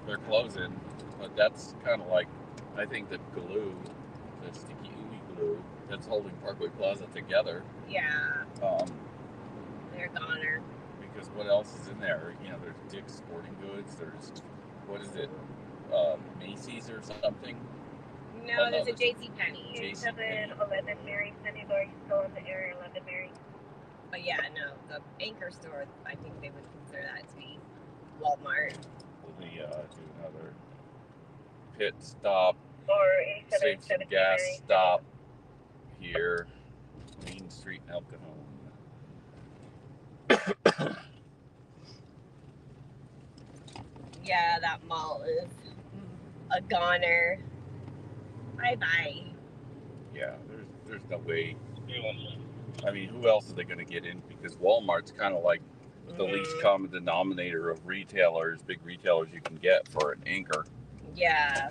they're closing. But that's kind of like, I think the glue, the sticky ooey glue that's holding Parkway Plaza together. Yeah. They're goner. Because what else is in there? You know, there's Dick's Sporting Goods. There's, what is it? Macy's or something? No, there's a JCPenney. 7-11 Mary, Sunny Bar, still in the area, 11 Mary. But yeah, no, the anchor store, I think they would consider that to be Walmart. Will they do another pit stop, Or save some gas stop here, Main Street in El Cajon. Yeah, that mall is a goner. Bye-bye. Yeah, there's no way. I mean, who else are they going to get in? Because Walmart's kind of like the least common denominator of retailers, big retailers you can get for an anchor. Yeah.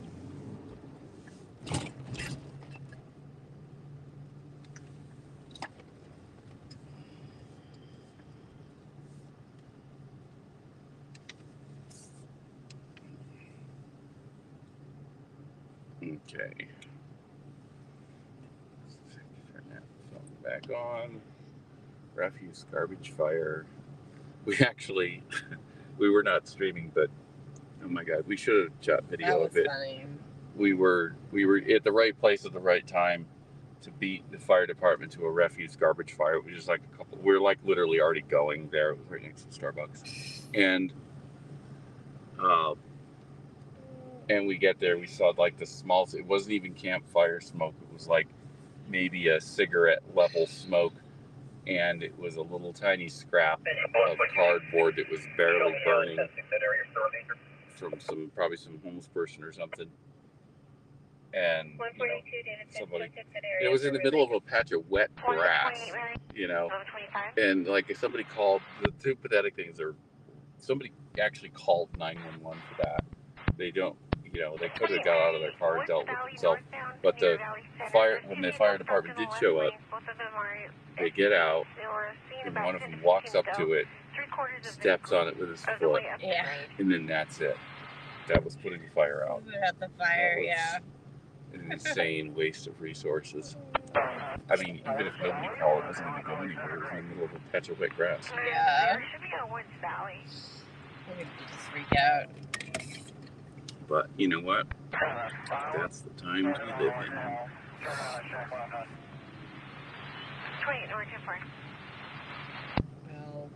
Okay. Turn that phone back on. Refuse garbage fire. We were not streaming, but oh my god, we should have shot video of it. Funny. We were at the right place at the right time to beat the fire department to a refuse garbage fire, which is like we're like literally already going there. It was right next to Starbucks. And we get there, we saw like the small, it wasn't even campfire smoke. It was like maybe a cigarette level smoke. And it was a little tiny scrap of cardboard that was barely burning from probably some homeless person or something. And you know, somebody, it was in the middle of a patch of wet grass, you know, and like if somebody called, the two pathetic things are, somebody actually called 911 for that. They don't, you know, they could have got out of their car and dealt with themselves, but when the fire department did show up, they get out, and one of them walks up to it, steps on it with his foot, and then that's it. That was putting the fire out. Put out the fire, yeah. An insane waste of resources. I mean, even if nobody called, it wasn't going to go anywhere. It was in the middle of a patch of wet grass. Yeah. There should be a Woods Valley. We're going to just freak out. But you know what? That's the times we live in. 28 North 10-4. Well,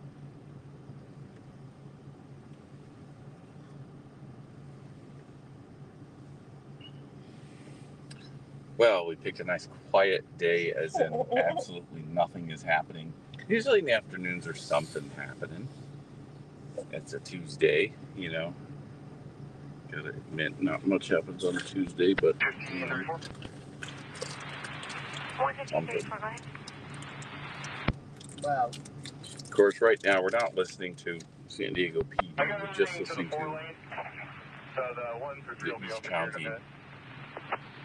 Well, we picked a nice quiet day, as in absolutely nothing is happening. Usually in the afternoons there's something happening. It's a Tuesday, you know. Gotta admit, not much happens on a Tuesday, but you know, something. well. Of course, right now we're not listening to San Diego PD. We're just listening to the East County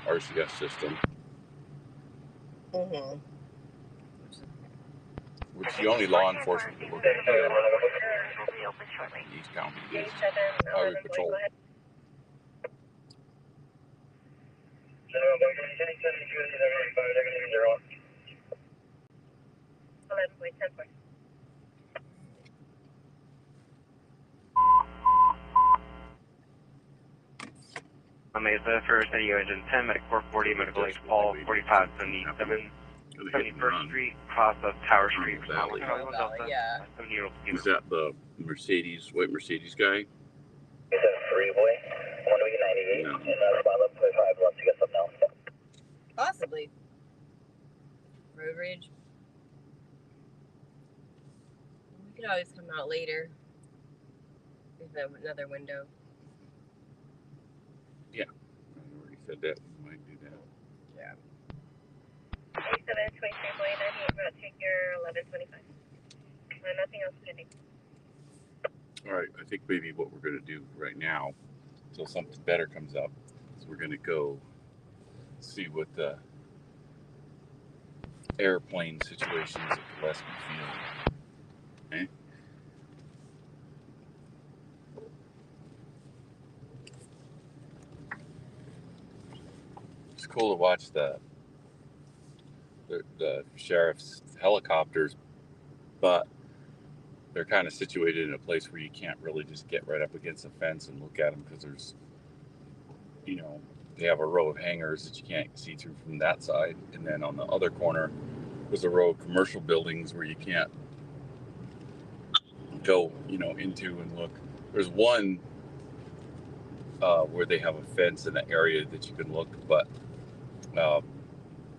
RCS system. Which is the only law enforcement that we're going to hear. will be open shortly. East County is 87, Highway 11, Patrol. go ahead. Mesa for City Engine 10, Medic 440, Medical Aid Paul, 4577, 71st Street, cross of Tower Street. Yeah. Is that the Mercedes, white Mercedes guy? Is that a freeway? 198 No. and 11.5 unless you got something else. Possibly. Road rage. We could always come out later. There's another window. Yeah. I already said that. We might do that. Yeah. 8723 Boy 98, about take your 1125. Nothing else pending. All right. I think maybe what we're going to do right now, until something better comes up, is we're going to go see what the airplane situation is at Gillespie Field. Okay? It's cool to watch the sheriff's helicopters, but they're kind of situated in a place where you can't really just get right up against a fence and look at them because there's, you know, they have a row of hangars that you can't see through from that side, and then on the other corner there's a row of commercial buildings where you can't go, you know, into and look. There's one where they have a fence in an area that you can look, but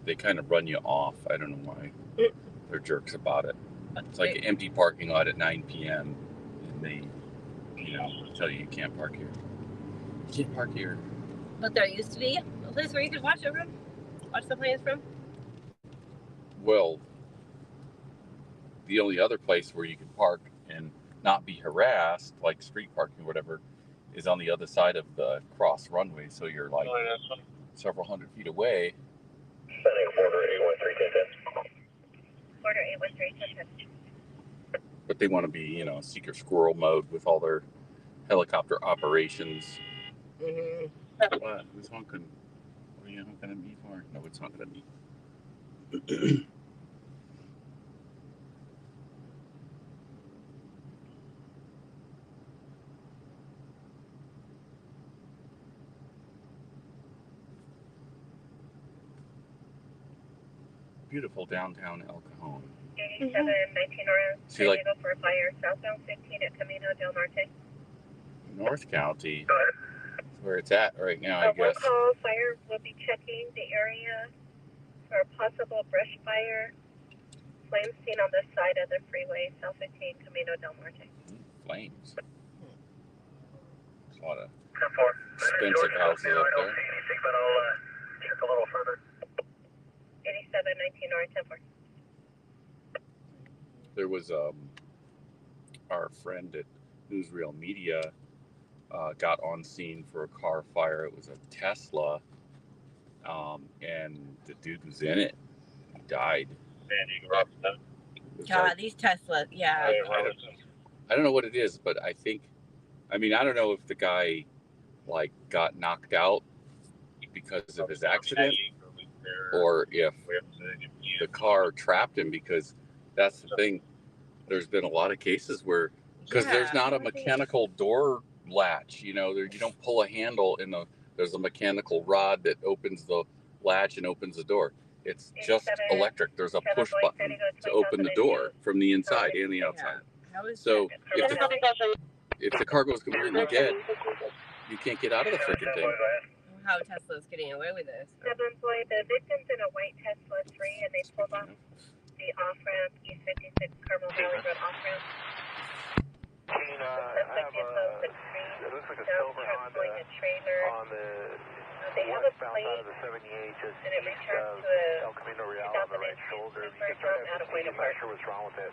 they kind of run you off. I don't know why. They're jerks about it. It's like an empty parking lot at 9 p.m. and they, you know, tell you can't park here. You can't park here. But there used to be a place where you could watch the planes from? Well, the only other place where you can park and not be harassed, like street parking or whatever, is on the other side of the cross runway. So you're like several hundred feet away. Order 813. Order 813. But they want to be, you know, seeker squirrel mode with all their helicopter operations. Mm-hmm. What? Who's honking? What are you honking at me for? No, it's honking at me. Beautiful downtown El Cajon. 87, 19 around. See, like, go for a fire southbound 15 at Camino del Norte. North County. That's where it's at right now, I guess. One call fire will be checking the area for a possible brush fire. Flames seen on the side of the freeway, South 15, Camino del Norte. Flames. There's a lot of expensive houses up there. Check a little further. 87, 19 north, 10-4. There was our friend at Newsreel Media got on scene for a car fire. It was a Tesla, and the dude was in it. He died. God, these Teslas, yeah. I don't know what it is, but I don't know if the guy like got knocked out because of his accident or if the car trapped him, because that's the thing. There's been a lot of cases where, because there's not a mechanical door latch, you know, you don't pull a handle there's a mechanical rod that opens the latch and opens the door. It's just electric. There's a push button to open the door from the inside and the outside. So if the car goes completely dead, you can't get out of the freaking thing. How Tesla's getting away with this. 7 boy, the victim's in a white Tesla 3 and they pulled off the off-ramp, East 56 Carmel Valley Road off-ramp. It looks like a silver Honda on the westbound side of the 78, just east of El Camino Real on the right shoulder. You can try to see, I'm not sure what's wrong with it.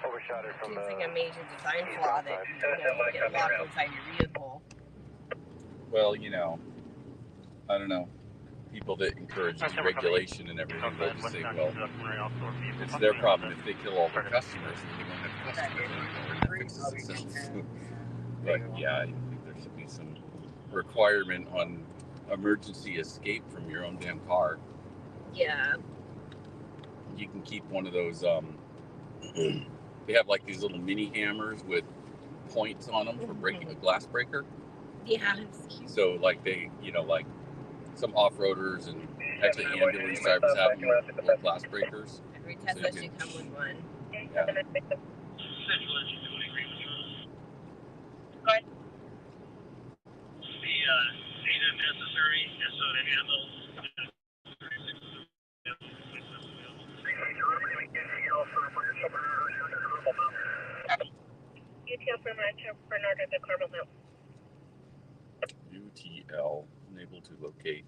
Overshot it from the... Seems like a major design flaw that you get locked inside your vehicle. Well, you know, I don't know. People that encourage deregulation and everything, they'll just say, well, it's their problem if they kill all their customers and they won't have fixes itself. But yeah, I think there should be some requirement on emergency escape from your own damn car. Yeah. You can keep one of those. They have like these little mini hammers with points on them for breaking a glass breaker. Yeah. So like they, you know, like some off-roaders and actually ambulance drivers have them with glass breakers. Every Tesla should come with one. Yeah. Go ahead. The data necessary is so to handle. UTL for North of the Carmel Mountain. UTL, unable to locate.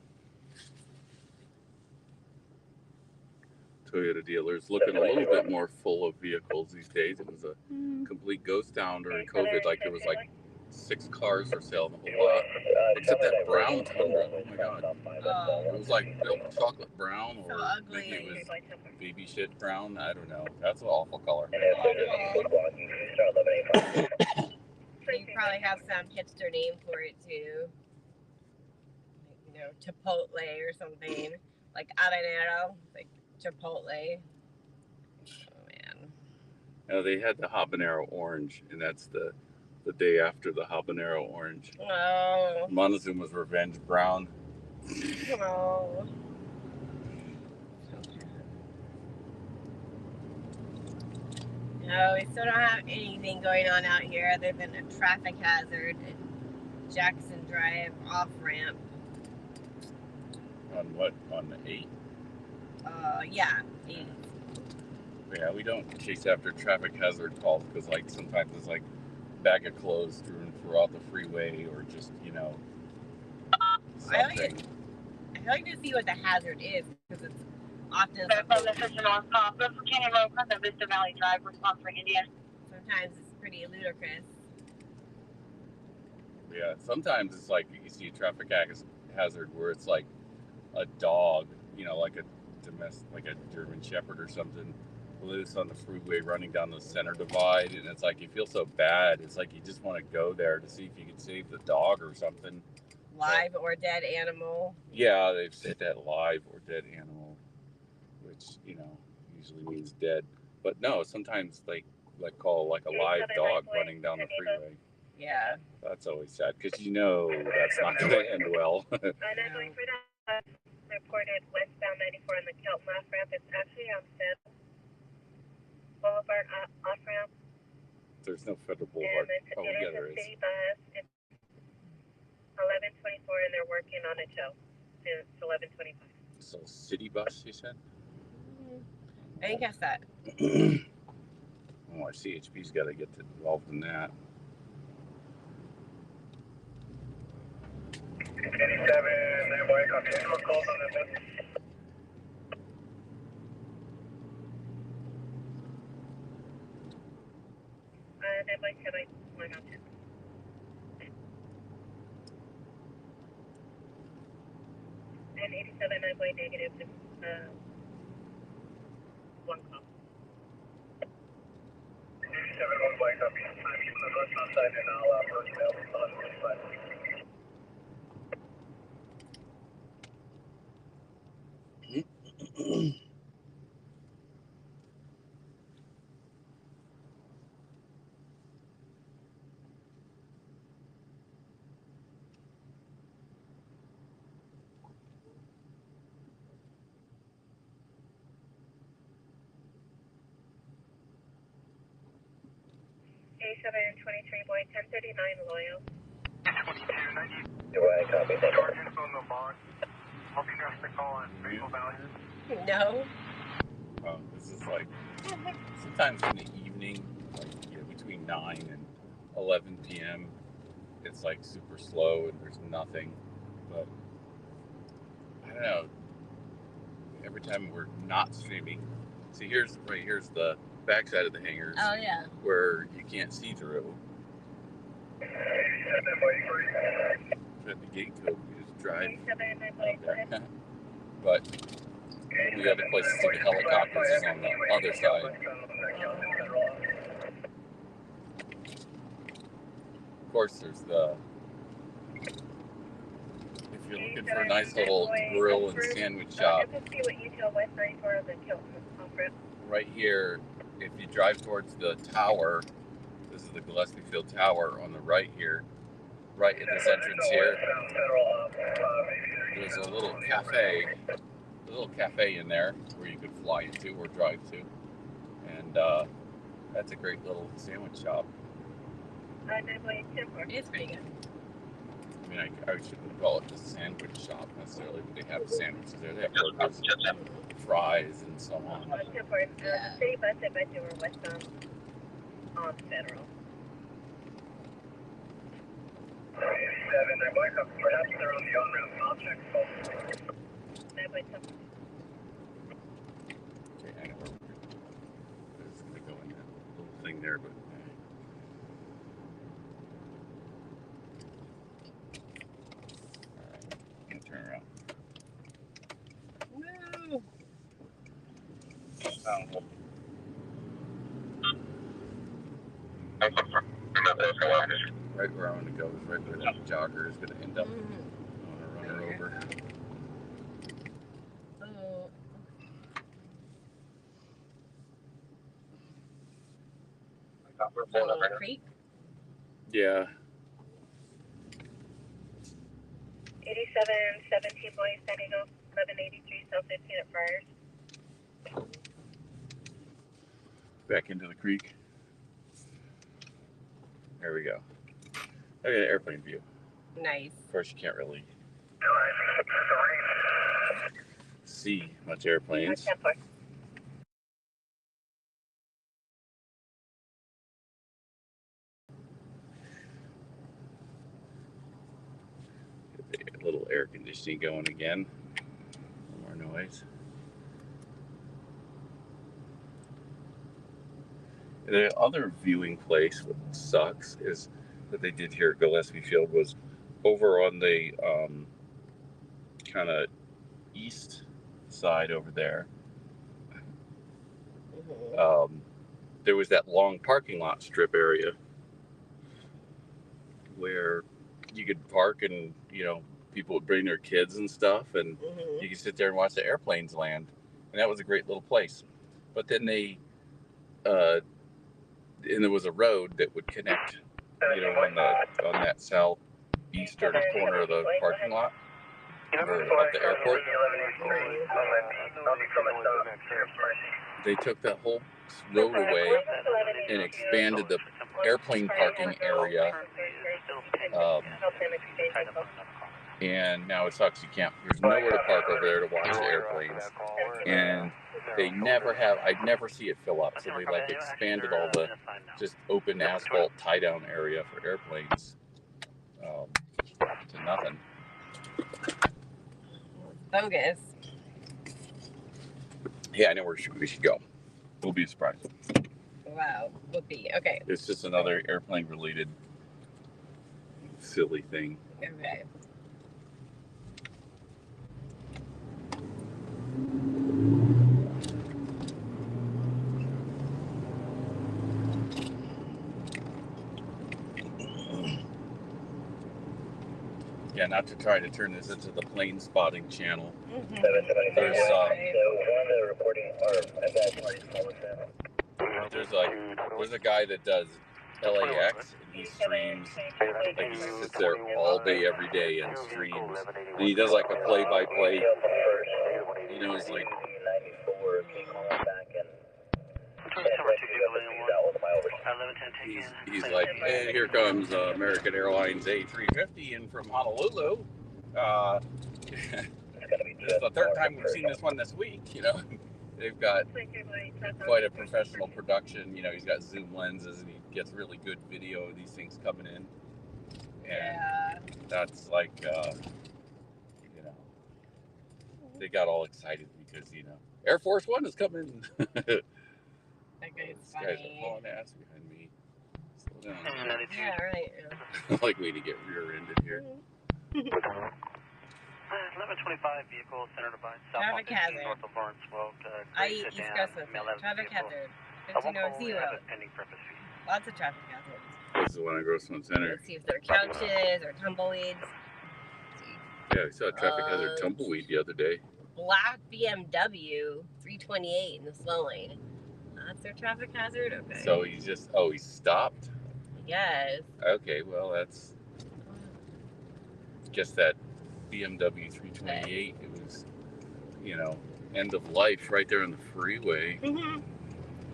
Toyota dealers looking a little bit more full of vehicles these days. It was a complete ghost town during COVID. Like there was like 6 cars for sale in the whole lot. Except that brown Tundra. Oh my god. It was like milk chocolate brown, or maybe it was baby shit brown. I don't know. That's an awful color. You probably have some hipster name for it too. Like, you know, Chipotle or something. Like habanero. Like Chipotle. Oh man. No, they had the habanero orange, and that's the day after the habanero orange. Oh. Montezuma's Revenge brown. Oh. No, we still don't have anything going on out here other than a traffic hazard at Jackson Drive off ramp. On what? On the 8? Yeah, 8. Yeah, we don't chase after traffic hazard calls because, like, sometimes it's like bag of clothes strewn throughout the freeway, or just, you know, something. I like to see what the hazard is, because it's often Vista Valley Drive, response for India. Sometimes it's pretty ludicrous. Yeah, sometimes it's like you see a traffic hazard where it's like a dog, you know, like a German Shepherd or something, loose on the freeway running down the center divide, and it's like you feel so bad. It's like you just want to go there to see if you can save the dog or something. Live or dead animal. Yeah, they've said that, live or dead animal, which, you know, usually means dead. But no, sometimes they call like a live dog running down the freeway. Yeah. That's always sad, because you know that's not going to end well. Reported westbound 94 on the Kelton off ramp. It's actually on Federal Boulevard off ramp. There's no Federal Boulevard. Oh, yeah, there is. City bus. It's 11:24, and they're working on it till it's 11:25. So city bus, you said? I didn't guess that. Oh, our CHP's got to get involved in that. 87, boy, copy. Calls on this. Boy, can I line up? And 87, boy, negative, one call. 87, one boy, copy. I'm keeping the bus outside, and I'll personnel on 45. A723 boy, 1039 Loyal. 2290. Do I copy that? Sergeant's on the box. I'll be next to call on Maple Valley. No. This is like sometimes in the evening, like, you know, between 9 and 11 p.m. it's like super slow and there's nothing. But I don't know. Every time we're not streaming, see, here's the backside of the hangars. Oh yeah. Where you can't see through. At the gate code, you just drive out there. But the other places to get helicopters is on the other side. course, there's the, if you're looking for a nice little grill and sandwich shop, right here, if you drive towards the tower, this is the Gillespie Field Tower on the right here, right at this entrance here, there's a little cafe in there where you could fly into or drive to, and that's a great little sandwich shop. It's pretty good. I mean, I shouldn't call it the sandwich shop necessarily, but they have sandwiches there. They have burgers, fries, and so on. The city bus, I bet you were westbound on Federal. 7, perhaps they're on the on-route. I'll check. Okay, I know where it's going to go in that little thing there, but. Alright, I'm gonna turn around. Woo! Right where I want to go is right where that jogger is going to end up. I want to run her over. Creek? Yeah. 8717 Boy, San Diego, 1183 South 15 at Friars. Back into the creek. There we go. Look at the airplane view. Nice. Of course, you can't really see much airplanes. Get a little air conditioning going again. More noise. The other viewing place, what sucks, is that they did here at Gillespie Field was over on the kind of east side over there. There was that long parking lot strip area where you could park and, you know, people would bring their kids and stuff, and you could sit there and watch the airplanes land. And that was a great little place. But then they, and there was a road that would connect, you know, on that southeastern corner of the parking lot, or at the airport. They took that whole road away and expanded the airplane parking area, and now it sucks. You can't. There's nowhere to park over there to watch the airplanes, and they never have. I never see it fill up. So they like expanded all the just open asphalt tie down area for airplanes to nothing. Bogus. Yeah, I know where we should go. We'll be surprised. Wow, whoopee. Okay. It's just another airplane related silly thing. Okay. Yeah, not to try to turn this into the plane spotting channel. There's a guy that does LAX, and he streams, like he sits there all day, every day, and streams. And he does like a play-by-play. You know, it's like. He's like, hey, here comes American Airlines A350 in from Honolulu. This is the third time we've seen this one this week, you know. They've got quite a professional production. You know, he's got zoom lenses, and he gets really good video of these things coming in. And that's like, you know, they got all excited because, you know, Air Force One is coming. That guy's funny. Guys are hauling ass behind me. Slow down. Yeah, right. Like we need to get rear-ended here. 1125 vehicle centered about Traffic hazard. north of Lawrenceville. IE East Coast Traffic hazard. 15-0. Pending purpose fee. Lots of traffic hazards. This is the one at Grossman Center. Let's see if there are couches or tumbleweeds. Yeah, we saw a traffic hazard tumbleweed the other day. Black BMW 328 in the slow lane. That's their traffic hazard? Okay. So he he stopped? Yes. Okay, well, that's just that BMW 328. It was, you know, end of life right there on the freeway. Mm-hmm.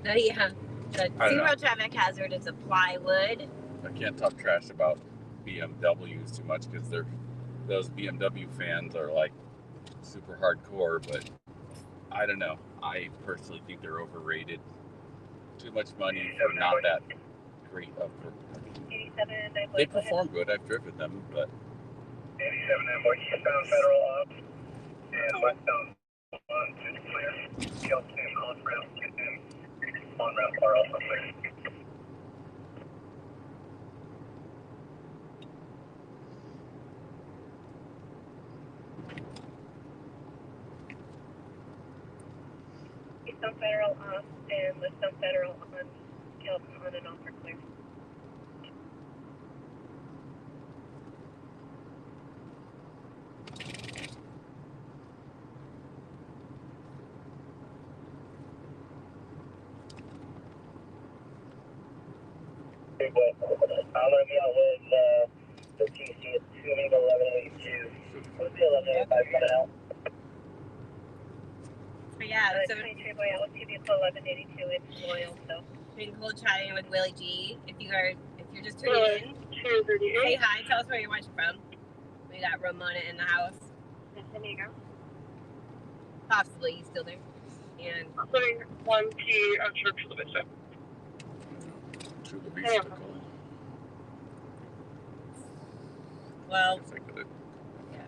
So, yeah, the zero traffic hazard is a plywood. I can't talk trash about BMWs too much because those BMW fans are like super hardcore, but I don't know. I personally think they're overrated. Too much money for not that great of a... They perform good. I've driven them, but... 87 and eastbound Federal up and westbound on to clear. Kelton on route to them. On route are also clear. Eastbound Federal off and westbound Federal on Kelton on and off are clear. I'm going to be out with the TC at 1182. What's the 1185 coming out? But yeah, so 23 boy out with TV at 1182. It's loyal, so. been cool chatting with Willie G. If you're just tuning in, say hi. Tell us where you're watching from. We got Ramona in the house. San Diego. Possibly he's still there. And 1P on Church of the Vista. Chula Vista calling. well, Yeah.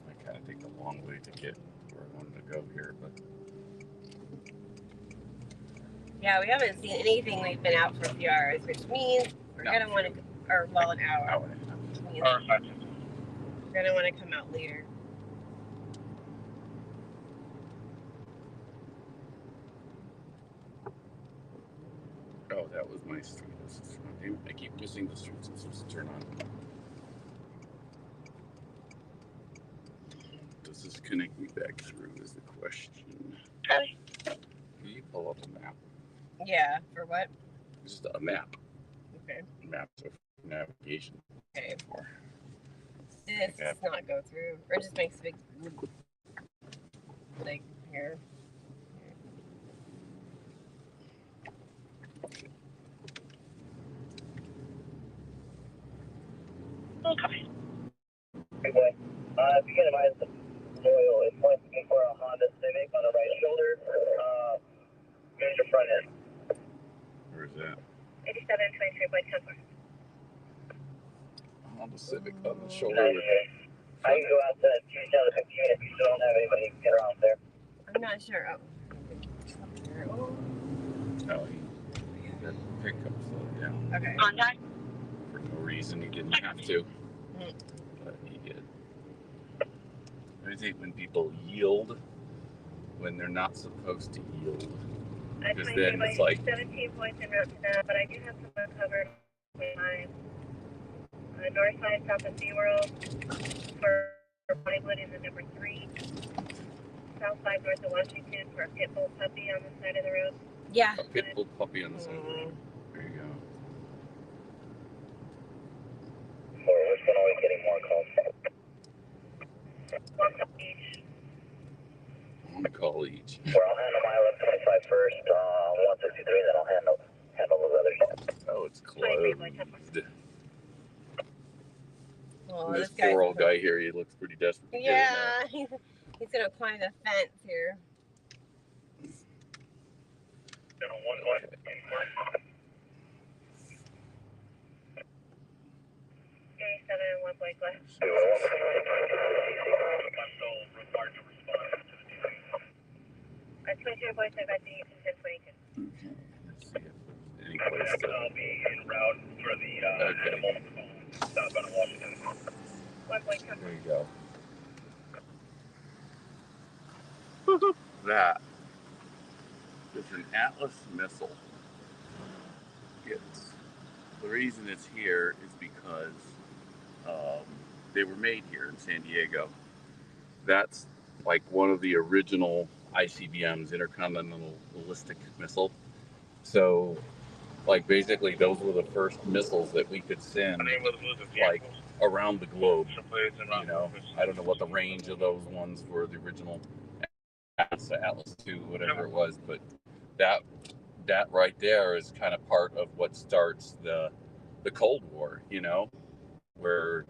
I kind of take the long way to get where I wanted to go here, but yeah, we haven't seen anything. We've been out for a few hours, which means we're gonna want to, or well, an hour. Which means we're gonna want to come out later. oh, that was my street. I keep missing the streets I'm supposed to turn on. Does this connect me back through is the question. Can you pull up a map? Yeah, for what? Just a map. Okay. Maps of navigation. Okay. For. This does not go through, or it just makes a big like here. Okay. If you can advise the loyal, it's going to be for a Honda Civic on the right shoulder, major front end. Where is that? 8723 by 10. Honda Civic on the shoulder. I can go out to 2015 if you still don't have anybody to get around there. I'm not sure. Oh, he got pickup slowed down. Okay. Contact. For no reason, he didn't have to. But he did. I hate when people yield when they're not supposed to yield. Because then it's like 17 points en route to that, but I do have some uncovered my north side south of SeaWorld for Bollywood in the number 3. South side north of Washington for a pit bull puppy on the side of the road. Yeah. a pit bull puppy on the side of the road. There you go. Which one are we getting more calls from? One call each. One call each. Where I'll handle my 1125 first, 163, then I'll handle those others. Oh, it's closed. Well, This poor old guy here, he looks pretty desperate to get in there. Yeah, he's gonna climb the fence here. One point glass. At 22 points, I've got the 1022. Okay, let's see if there's any place to... I'll be en route for the okay. southbound Washington. 1 point There you go. that is an Atlas missile. The reason it's here is because they were made here in San Diego. That's like one of the original ICBMs, Intercontinental Ballistic Missile. So, like, basically those were the first missiles that we could send, like, around the globe. You know, I don't know what the range of those ones were, the original Atlas II, whatever it was, but that right there is kind of part of what starts the Cold War, you know, where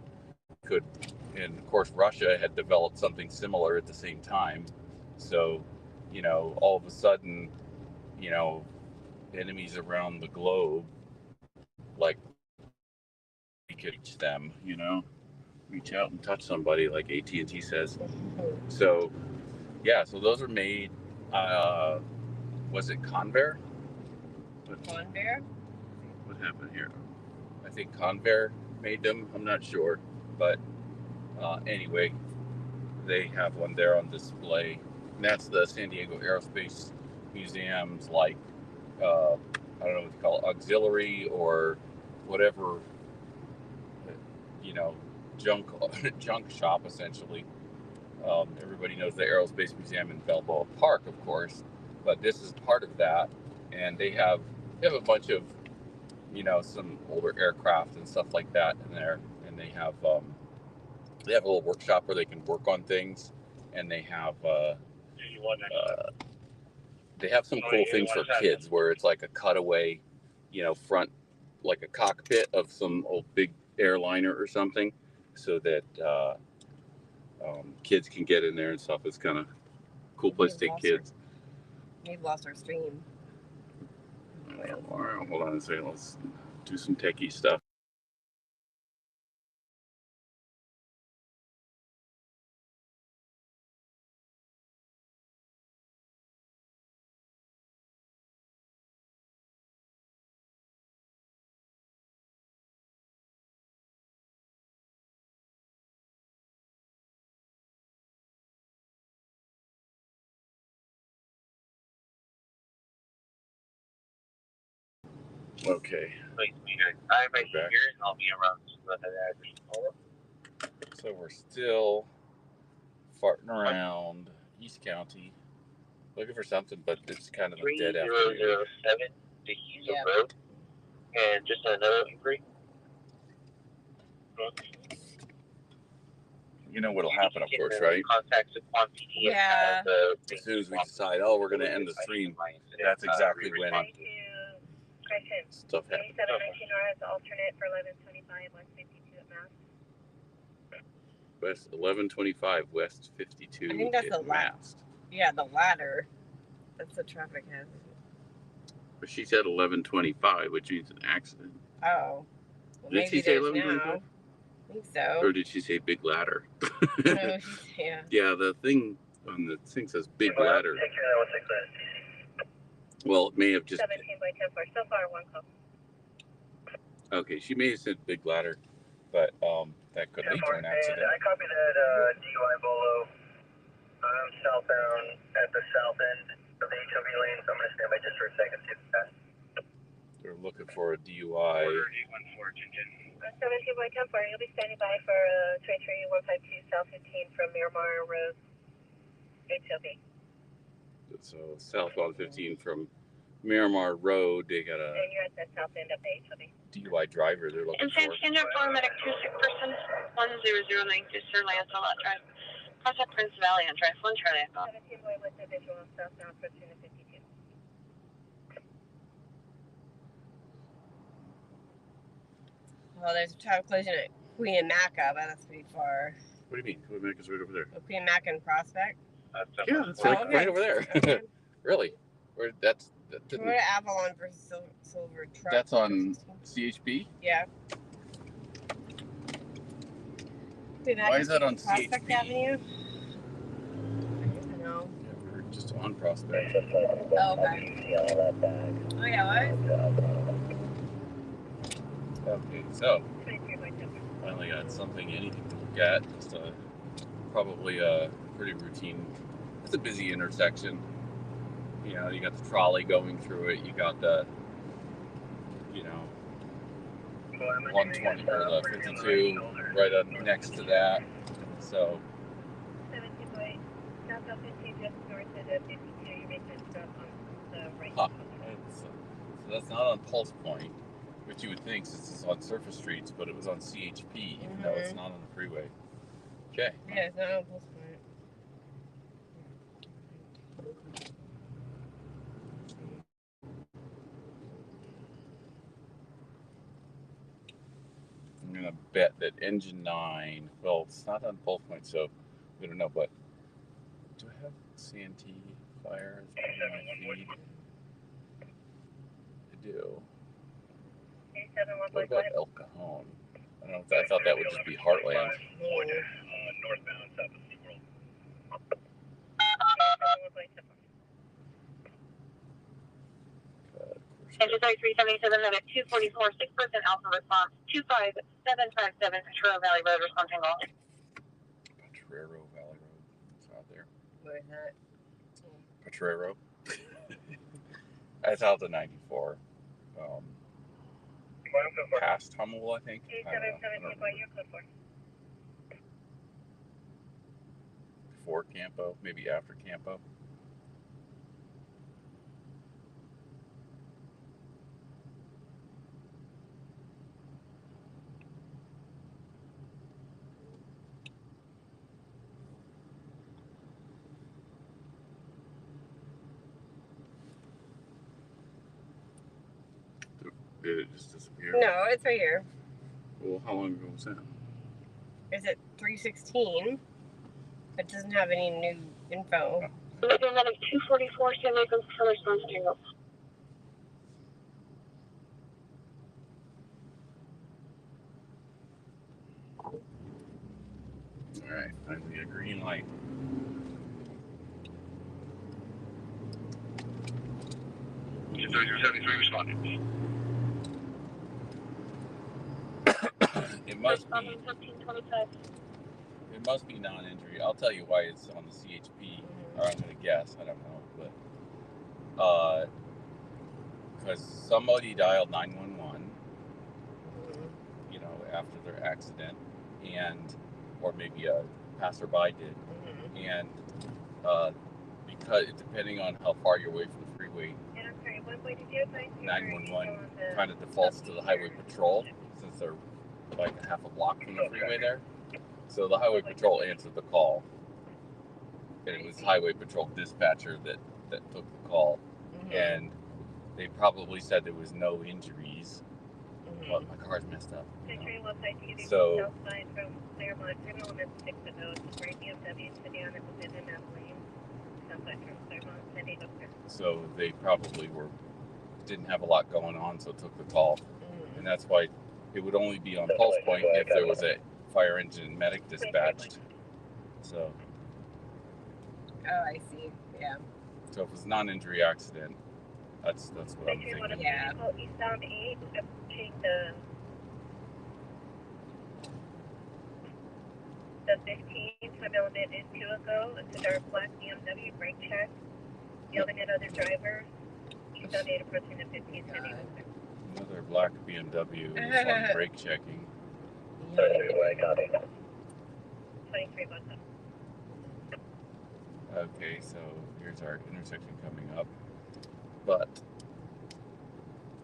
and of course Russia had developed something similar at the same time. So, you know, all of a sudden, you know, enemies around the globe, like, we could reach them, you know, reach out and touch somebody, like AT&T says. So, yeah, so those are made, was it Convair? Convair? What happened here? I think Convair made them, I'm not sure. But anyway, they have one there on display. And that's the San Diego Aerospace Museum's, like, I don't know what to call it, auxiliary or whatever, you know, junk shop, essentially. Everybody knows the Aerospace Museum in Balboa Park, of course, but this is part of that. And they have a bunch of, you know, some older aircraft and stuff like that in there. And they have a little workshop where they can work on things, and they have some cool things for kids where it's like a cutaway, you know, front, like a cockpit of some old big airliner or something, so that kids can get in there and stuff. It's kind of cool place to take kids. We've lost our stream. All right, hold on a second. Let's do some techie stuff. Okay. I'm right here, and I'll be around. So we're still farting around East County, looking for something, but it's kind of a dead afternoon. 3007 to East Road, and just another inquiry. You know what'll happen, of course, right? Contact the Quan PD. Yeah. As soon as we decide, oh, we're going to end the stream, that's exactly when stuff happens. 2719R is alternate for 1125 West 52 at Mass. West 1125 West 52. I think that's the Mast. Yeah, the ladder. That's the traffic hazard. But she said 1125, which means an accident. Oh. Well, did she say 1125? I think so. Or did she say big ladder? No, yeah. Yeah, the thing on the thing says big ladder. Well, it may have just. 17 by 10 4. So far, one call. Okay, she may have said big ladder, but that could lead to an accident. I copy that DUI Bolo. I'm southbound at the south end of the HOV lane, so I'm going to stand by just for a second, see if it's fast. They're looking for a DUI. 17 by 10 4. You'll be standing by for 23152 South 15 from Miramar Road, HOV. So southbound 15 from Miramar Road, they got a. And you're at the south end of the HOV. DUI driver they're looking In San for. Diego, paramedic 26 person 1009 Sir Lancelot Drive. Contact Prince Valley on Drive 1 Charlie Echo. 17 boy with the visual southbound for 252. Well, there's a traffic collision at Queen and Maca, but that's pretty far. What do you mean? Queen and Maca's right over there. Queen and Maca and Prospect? Yeah, that's right over there. Okay. Really? Where that's. We're at Avalon versus Silver Truck. That's on CHB? Yeah. Why is that on Prospect CHB? Avenue? No. Yeah, we're just on Prospect. Oh, okay. Oh, yeah, what? Okay, so finally got anything to look at. Just probably a pretty routine It's a busy intersection. You know, you got the trolley going through it. You got the, you know, 120 or the 52 right up next to that. So. 728, southbound 15 just north of the 52. You make this stop on the right. So that's not on Pulse Point, which you would think since it's on surface streets, but it was on CHP, even though it's not on the freeway. Okay. Yeah, it's not on Pulse Point. I'm gonna bet that engine 9. Well, it's not on Pulse Point, so we don't know. But do I have CNT fire in my feed? I do. What about El Cajon? I don't know. I thought that would just be Heartland. Northbound, south of SeaWorld. Engine 3377 at 244, 6% Alpha response, 25757 Potrero Valley Road, responding all. Potrero Valley Road. It's out there. Where is that? Potrero. That's out the 94. Past Hummel, I think. Before Campo, maybe after Campo. Did it just disappear? No, it's right here. Well, how long ago was that? Is it 316? It doesn't have any new info. Medic 244, semi from response tangle. Alright, finally a green light. Engine 3373 responding. It must be non-injury. I'll tell you why it's on the CHP, or I'm gonna guess. I don't know, but because somebody dialed 911, you know, after their accident, and or maybe a passerby did, and because depending on how far you're away from the freeway, 911 kind of defaults to the highway patrol since they're like a half a block from the freeway there. So the highway patrol answered the call, and it was highway patrol dispatcher that took the call, and they probably said there was no injuries. Well, my car's messed up. So so they probably didn't have a lot going on, so took the call, and that's why it would only be on Pulse Point if there was a fire engine medic dispatched. So. Oh, I see. Yeah. So if it was a non-injury accident, that's what I'm thinking. Yeah. Eastbound 8, approaching the 15th, time element is 2 ago. It's a dark black BMW, brake check. Yelling at other drivers. Eastbound 8 approaching the 15th, heading over. Another black BMW is on brake checking. 23 bucks up. Okay, so here's our intersection coming up, but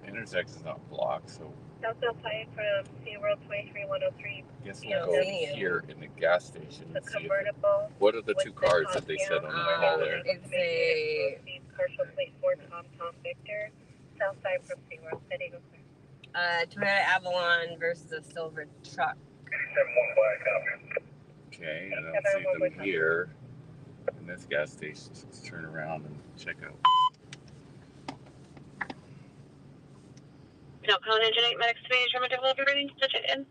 the intersection's not blocked, so Southbound 5 from SeaWorld 23103. I guess we'll go here in the gas station The and see convertible. what are the two cars that they said on the call there. It's a Commercial plate 4 Tom Victor. South side from SeaWorld, heading over. Toyota Avalon versus a silver truck. Okay, and I'll see them here in this gas station. Let's turn around and check out. No, Cone Engine 8, medic stage, remember delivery reading, stitch it in.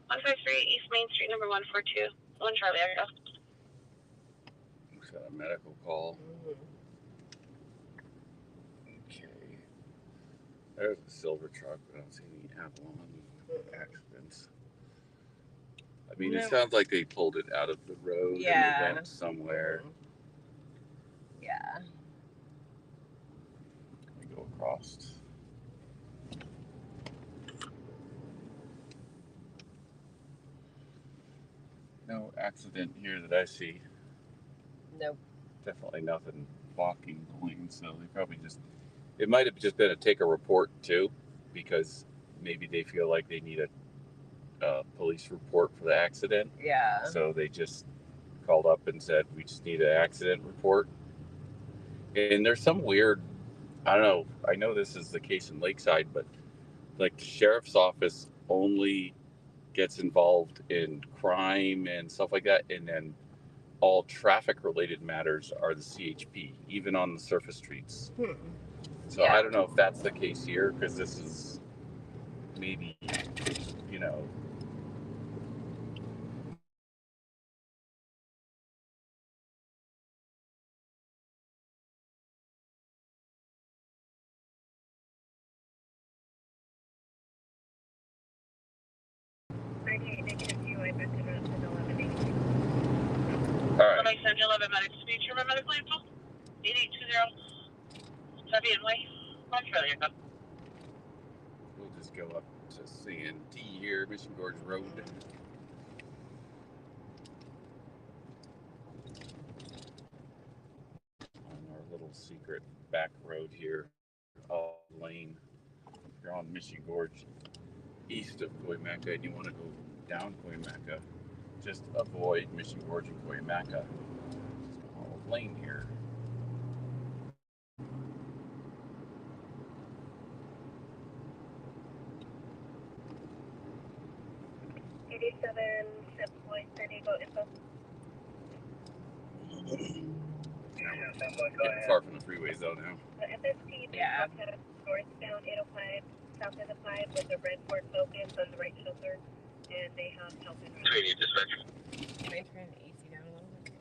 153 East Main Street, number 142. 1 Charlie, I go. Looks like a medical call. Okay. There's a silver truck. I don't see any Avalon accidents. I mean, it sounds like they pulled it out of the road and it went somewhere. Yeah. We go across. No accident here that I see. Nope. Definitely nothing blocking the lane, so they probably just... It might have just been a take a report too, because maybe they feel like they need a police report for the accident. Yeah. So they just called up and said, we just need an accident report. And there's some weird, I don't know, I know this is the case in Lakeside, but like the sheriff's office only gets involved in crime and stuff like that, and then all traffic related matters are the CHP, even on the surface streets. So Yeah. I don't know if that's the case here, because this is maybe, you know, all right. 11 medical speech, remember medical info? 8820. Heavy and light. Australia. We'll just go up to CNT here, Mission Gorge Road. On our little secret back road here, lane. If you're on Mission Gorge east of Coimacca and you want to go down Coimacca, just avoid Mission Gorge and Coimacca. Olive Lane here. Getting far from the freeways though now. Yeah. Northbound 805, south of the 5 with a red Ford Focus on the right shoulder, and they have help in right. Training dispatcher. Can I turn the AC down a little bit?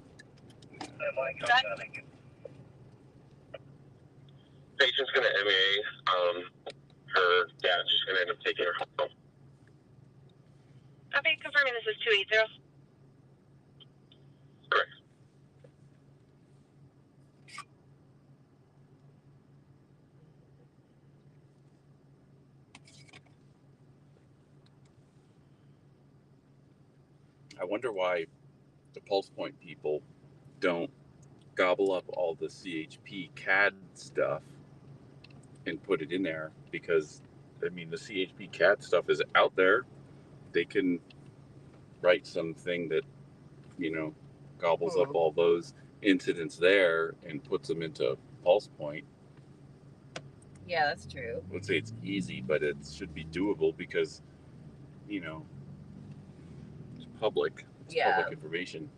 Patient's gonna MA. Her dad's just gonna end up taking her home. Copy, confirming this is 280. Correct. I wonder why the Pulse Point people don't gobble up all the CHP CAD stuff and put it in there, because I mean the CHP CAD stuff is out there. They can write something that, you know, gobbles up all those incidents there and puts them into Pulse Point. Yeah, that's true. I would say it's easy, but it should be doable because, you know, it's public. It's public information.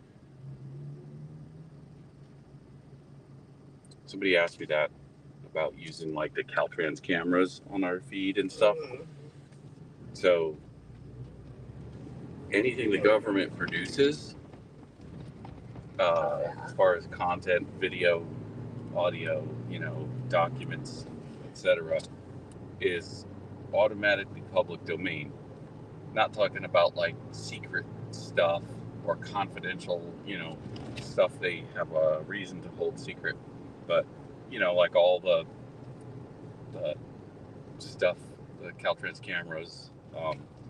Somebody asked me that about using like the Caltrans cameras on our feed and stuff. So anything the government produces, as far as content, video, audio, you know, documents, etc., is automatically public domain. Not talking about like secret stuff or confidential, you know, stuff they have a reason to hold secret, but you know, like all the stuff, the Caltrans cameras,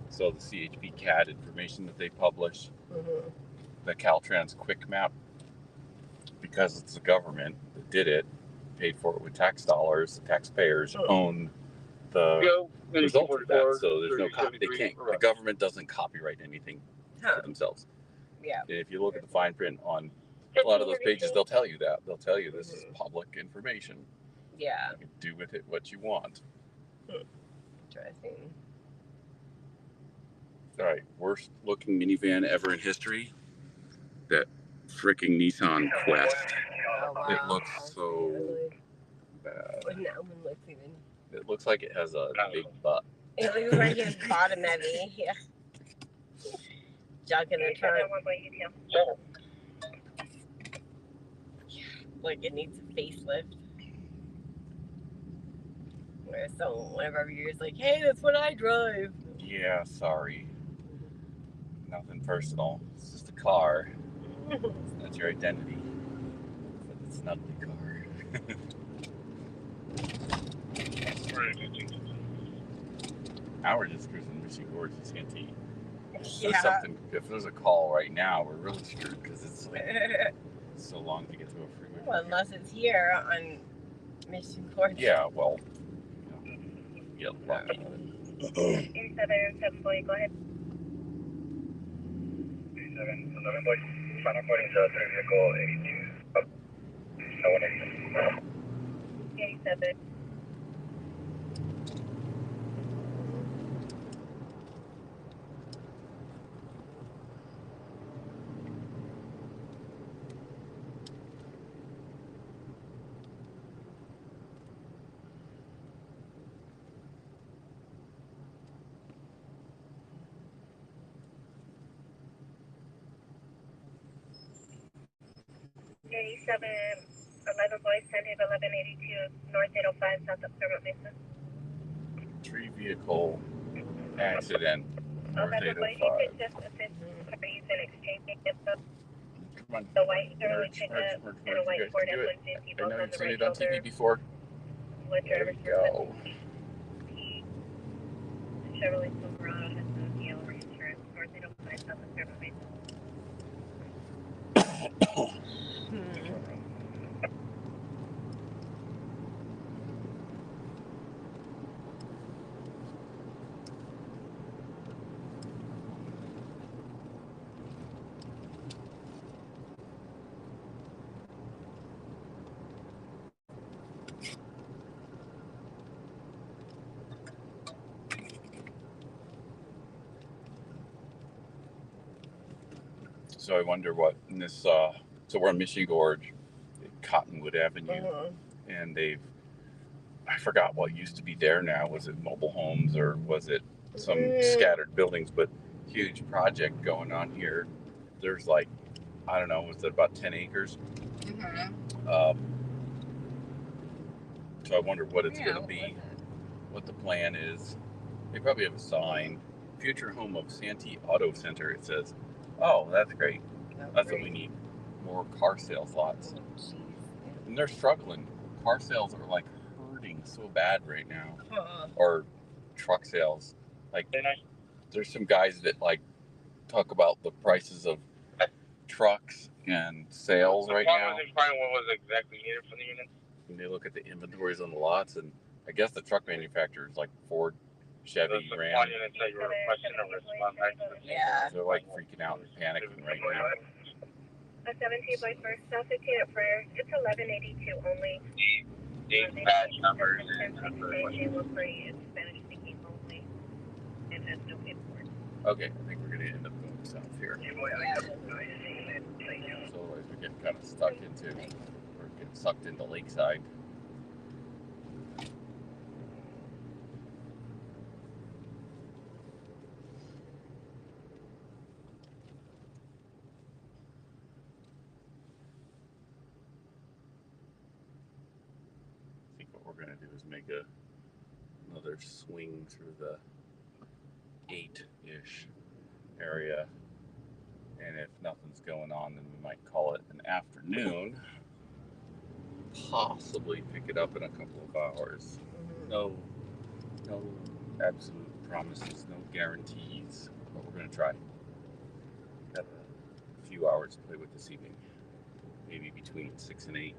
so the CHP CAD information that they publish, the Caltrans Quick Map, because it's the government that did it, paid for it with tax dollars, the taxpayers own the result of that, so there's no copy. They can't. The government doesn't copyright anything for themselves. Yeah. And if you look at the fine print on a lot of those pages, they'll tell you that. They'll tell you this is public information. Yeah. You can do with it what you want. Interesting. All right, worst looking minivan ever in history. That freaking Nissan Quest. Oh, wow. It looks so bad. When that one looks even. It looks like it has a big butt. It looks like it's bottom heavy. Yeah. Junk in the trunk. Like it needs a facelift. So one of our viewers like, hey, that's what I drive. Yeah, sorry. Nothing personal. It's just a car. That's your identity. It's an ugly car. Now we're just cruising Mission Gorge to Santee. If there's a call right now, we're really screwed because it's like so long to get to a freeway. Well, unless it's here on Mission Gorge. Yeah, well, you know, get lucky. 87 boy, go ahead. 87 boy, final boarding is 3 vehicle 82. 87. Eighty-seven, 11 boys, Sunday 1182, North 805, south of Fairmont Mesa. 3 vehicle accident. North 11 boys, you 805. could just assist parties in exchanging info. Come on. The white Chevrolet pickup and a white Ford F-150 I both know on you've the seen right it on shoulder. TV before. What There driver's you go. Chevrolet Silverado has no deal or insurance. North 805, south of Fairmont Mesa. So I wonder what in this. So we're on Mission Gorge, Cottonwood Avenue, and I forgot what used to be there now. Was it mobile homes or was it some scattered buildings? But huge project going on here. There's like, I don't know, was it about 10 acres? So I wonder what it's going to be, what the plan is. They probably have a sign, future home of Santee Auto Center. It says, oh, that's great. That's what we need. More car sales lots. And they're struggling. Car sales are like hurting so bad right now. Or truck sales. Like, there's some guys that like talk about the prices of trucks and sales right now. What was exactly needed for the unit? And they look at the inventories on the lots, and I guess the truck manufacturers like Ford, Chevy, Ram. Yeah. They're like freaking out and panicking right now. A 17 by first, South 15 at Prayer. It's 1182 only. These badge numbers They will free. It's Spanish speaking only. And has no paperwork. Okay, I think we're going to end up going south here. So otherwise we get kind of stuck into, or get sucked into Lakeside. I think what we're going to do is make another swing through the 8-ish area, and if nothing's going on, then we might call it an afternoon. Possibly pick it up in a couple of hours. No absolute promises, no guarantees, but we're going to try. Have a few hours to play with this evening, maybe between 6 and 8.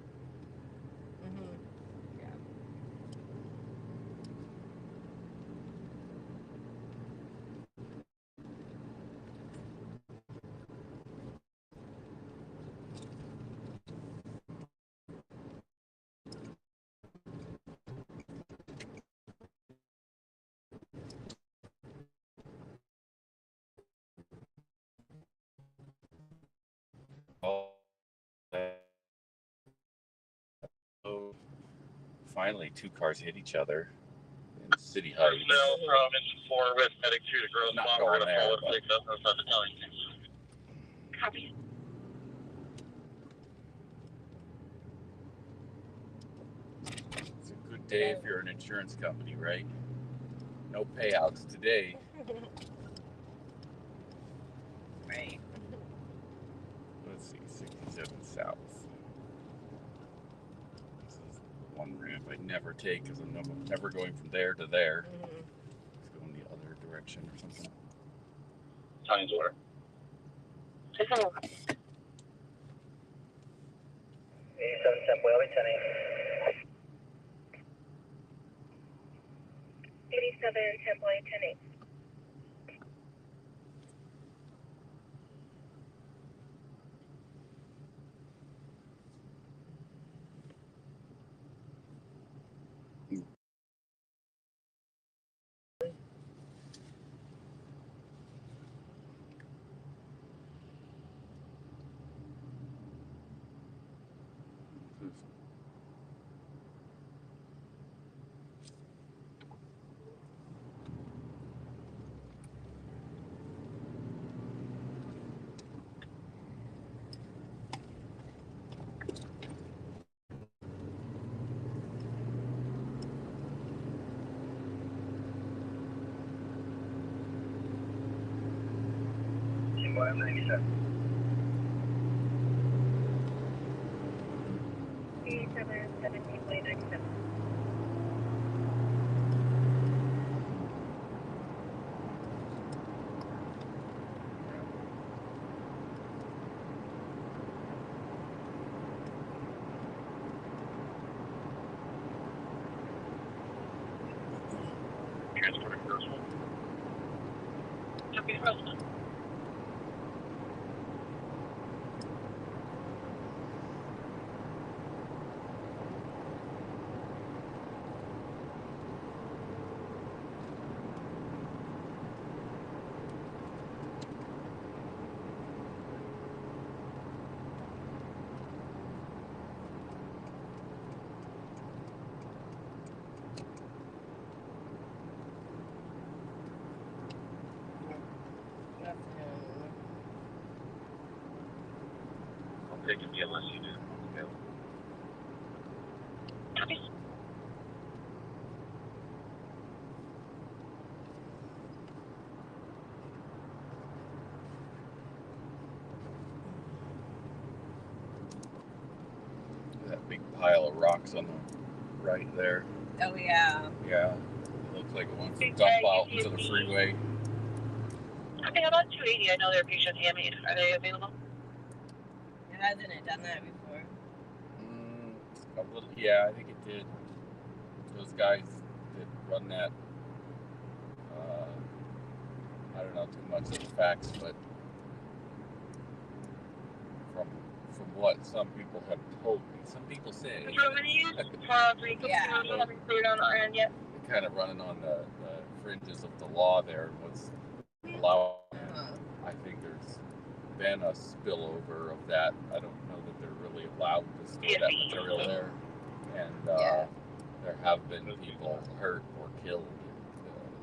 Finally, 2 cars hit each other in City Heights. Personnel from Engine 4 with Medic 2 to Gross Not Mall. going We're going to there, follow but- the fleet up outside the telling. Copy. It's a good day if you're an insurance company, right? No payouts today. Right. Let's see, 67 South. This is one ramp I never take because I'm never going from there to there. It's going the other direction or something. Times order. 87 Temple, 87 Temple, 10-8. I'm 97. 87, 17, 97. Transport to Grossman. Copy Grossman. I'll take it unless you do. Okay. Copy. That big pile of rocks on the right there. Oh, yeah. Yeah. It looks like it wants to dump out into the freeway. Okay, how about 280? I know they're patient handmade. Are they available? Hasn't it done that before? A little, yeah, I think it did. Those guys did run that. I don't know too much of the facts, but from what some people have told me, some people say. Yeah. We haven't cleared on our end yet. Kind of running on the fringes of the law there was allowed. I think there's been a spillover of that. I don't know that they're really allowed to store that material there. And there have been people hurt or killed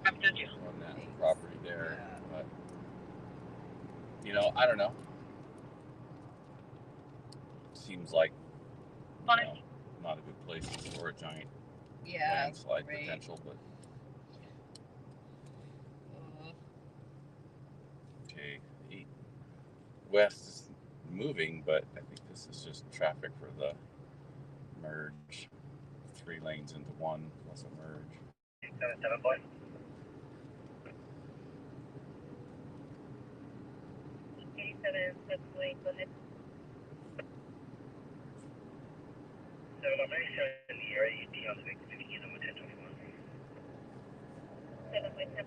on that property there. But, you know, I don't know. Seems like, you know, not a good place to store a giant landslide potential, but okay, west is moving, but I think this is just traffic for the merge. 3 lanes into 1 plus a merge. 77 boy. 87, go ahead. 7, I'm very sure in the area you on the vehicle, if you get them with 1021. 7 with 10.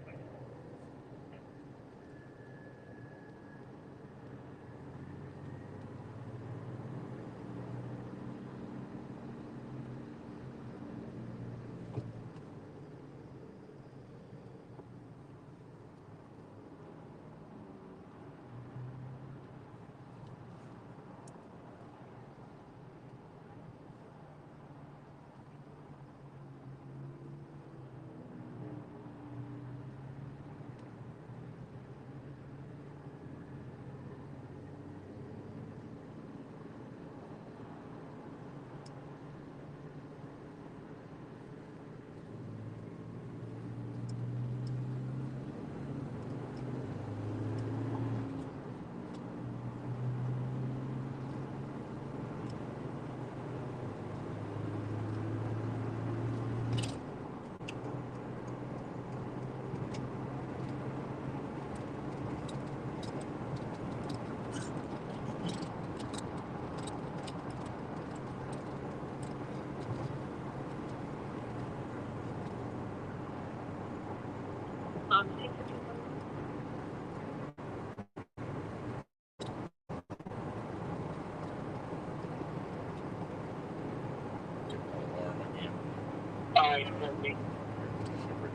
For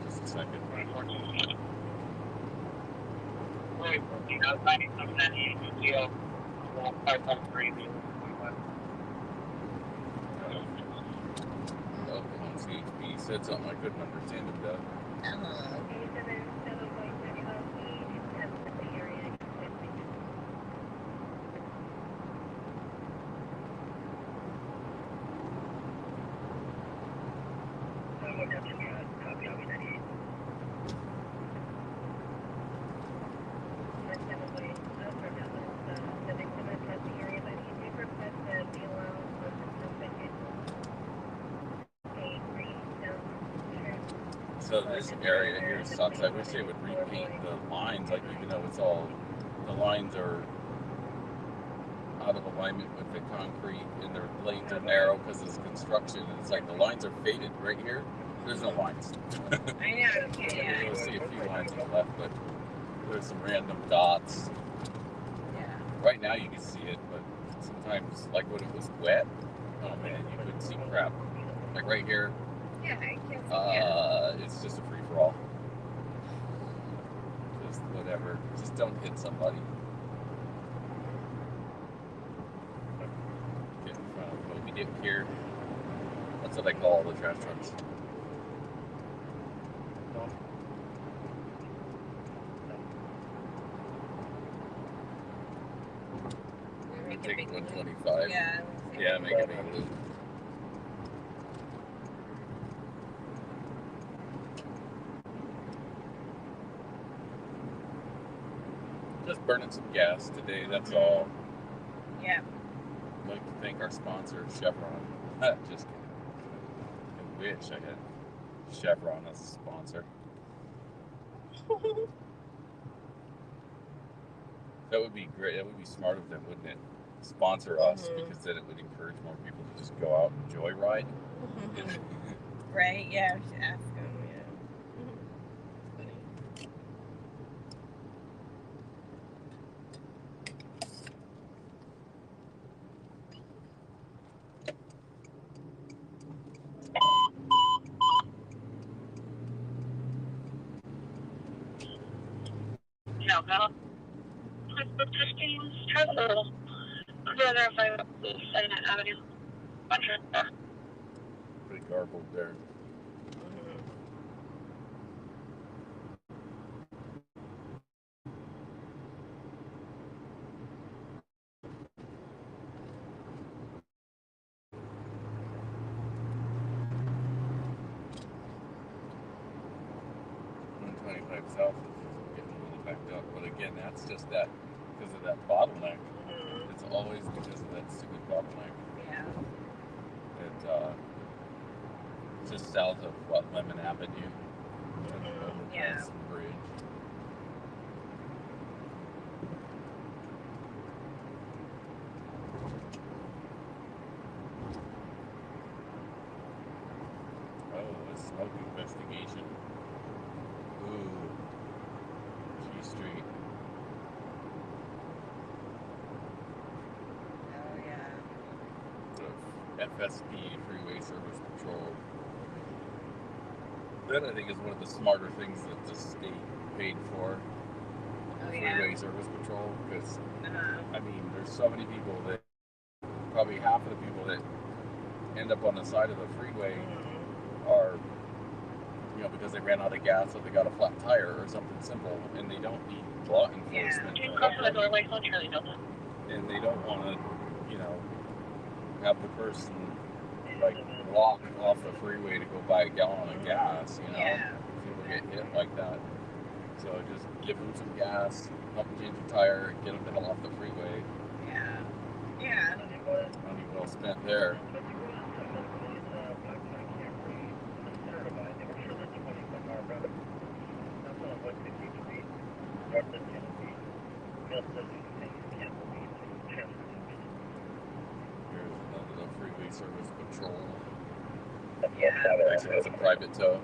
just a second. Oh, come on, CHP. You said something I couldn't understand him, Doug. So this area here sucks. I wish they would repaint the lines, like even though it's all, the lines are out of alignment with the concrete and their lanes are narrow because it's construction. And it's like the lines are faded right here. There's no lines. I know, okay, You'll see a few lines on the left, but there's some random dots. Yeah. Right now you can see it, but sometimes, like when it was wet, oh man, you couldn't see crap. Like right here. Yeah, I can see it's just a free-for-all. Just whatever. Just don't hit somebody. Get in front of Moby Dick here. That's what I call all the trash trucks. Take 125. Yeah, make a big loop. Just burning some gas today, that's all. Yeah. I'd like to thank our sponsor, Chevron. Just kidding. I wish I had Chevron as a sponsor. That would be great. That would be smart of them, wouldn't it? Sponsor us, because then it would encourage more people to just go out and joyride. Right, yeah, we should ask them, No, no. Travel. Verify Senate Avenue. Pretty garbled there. South is getting really backed up, but again, that's just that because of that bottleneck. It's always because of that stupid bottleneck. Yeah. It's just south of Lemon Avenue. Yeah. Bridge. Oh, a smoke investigation. Ooh. G Street. Oh, yeah. The FSP, Freeway Service Patrol. That, I think, is one of the smarter things that the state paid for. Oh, Freeway Service Patrol. Because, I mean, there's so many people that, probably half of the people that end up on the side of the freeway are, you know, because they ran out of gas or they got a flat tire or something simple, and they don't need law enforcement. And they don't want to, you know, have the person like walk off the freeway to go buy a gallon of gas, you know. People get hit like that. So just give them some gas, help them change a tire, and get them the hell off the freeway. Yeah. Money well spent there. Here's another Freeway Service Patrol. Actually, it's a private tow.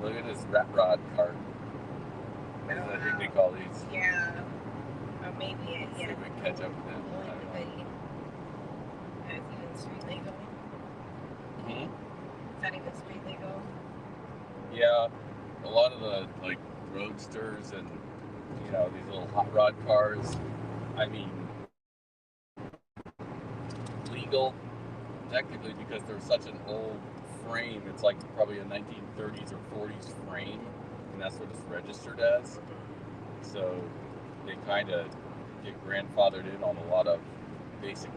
Look at this rat rod cart. I think they call these. Yeah. Or maybe it, See if we can catch up with them. Is even street legal? Hmm? Is that even street legal? Yeah. A lot of the like roadsters and these little hot rod cars. I mean, legal technically because they're such an old frame. It's like probably a 1930s or 40s frame, and that's what it's registered as. So they kind of get grandfathered in on a lot of basic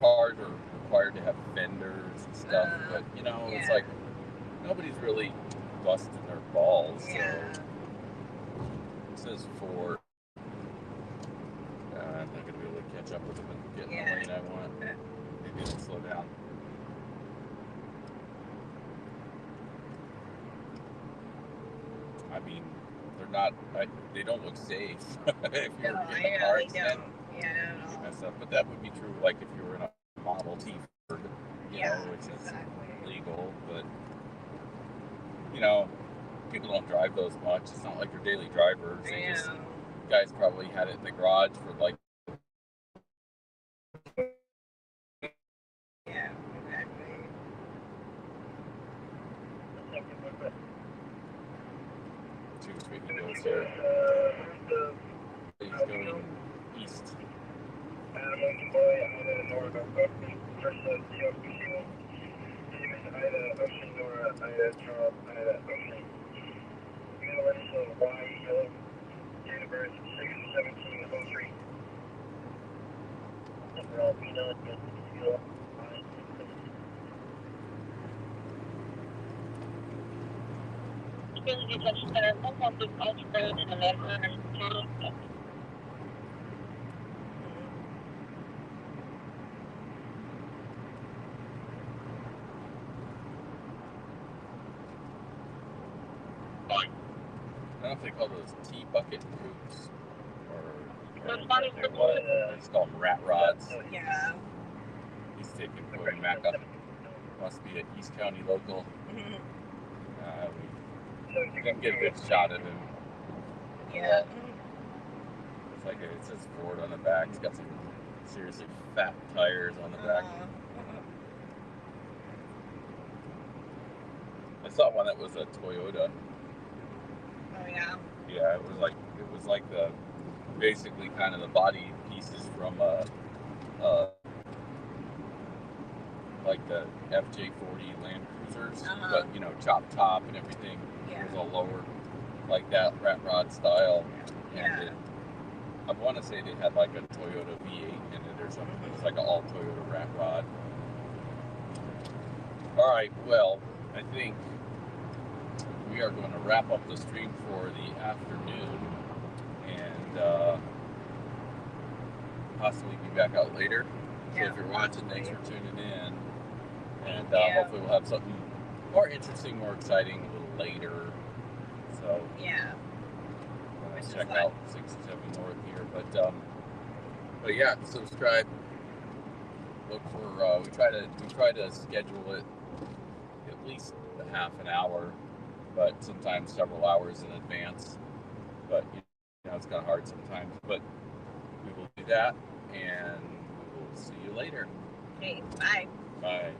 cars are required to have fenders and stuff, but it's like nobody's really busting their balls. Yeah. So it says Ford. I'm not gonna be able to catch up with them and get in the lane I want. Maybe it'll slow down. I mean, they're not. They don't look safe if you're in a car accident. Yeah. You mess up, but that would be true. Like if you were in a Model T Ford, which is legal, but people don't drive those much. It's not like they're daily drivers. They just guys probably had it in the garage for like. Yeah, exactly. 250 goes here. He's going east. I don't know if they call those T-bucket coops or they just call them rat rods. Yeah. He's putting back up. Must be an East County local. We can get a good shot of him. Yeah. It's like it says Ford on the back. It's got some seriously fat tires on the back. I saw one that was a Toyota. Oh yeah. Yeah, it was like the basically kind of the body pieces from like the FJ40 Land Cruisers, but chop top and everything. Yeah. It was all lower, like that rat rod style. And I want to say they had like a Toyota V8 in it or something. It was like an all Toyota rat rod. All right, well, I think we are going to wrap up the stream for the afternoon and possibly be back out later. So if you're watching, thanks for tuning in. And hopefully we'll have something more interesting, more exciting a little later. So check out 67 North here. But yeah, subscribe. Look for we try to schedule it at least a half an hour, but sometimes several hours in advance. But it's kind of hard sometimes. But we will do that, and we will see you later. Okay, bye. Bye.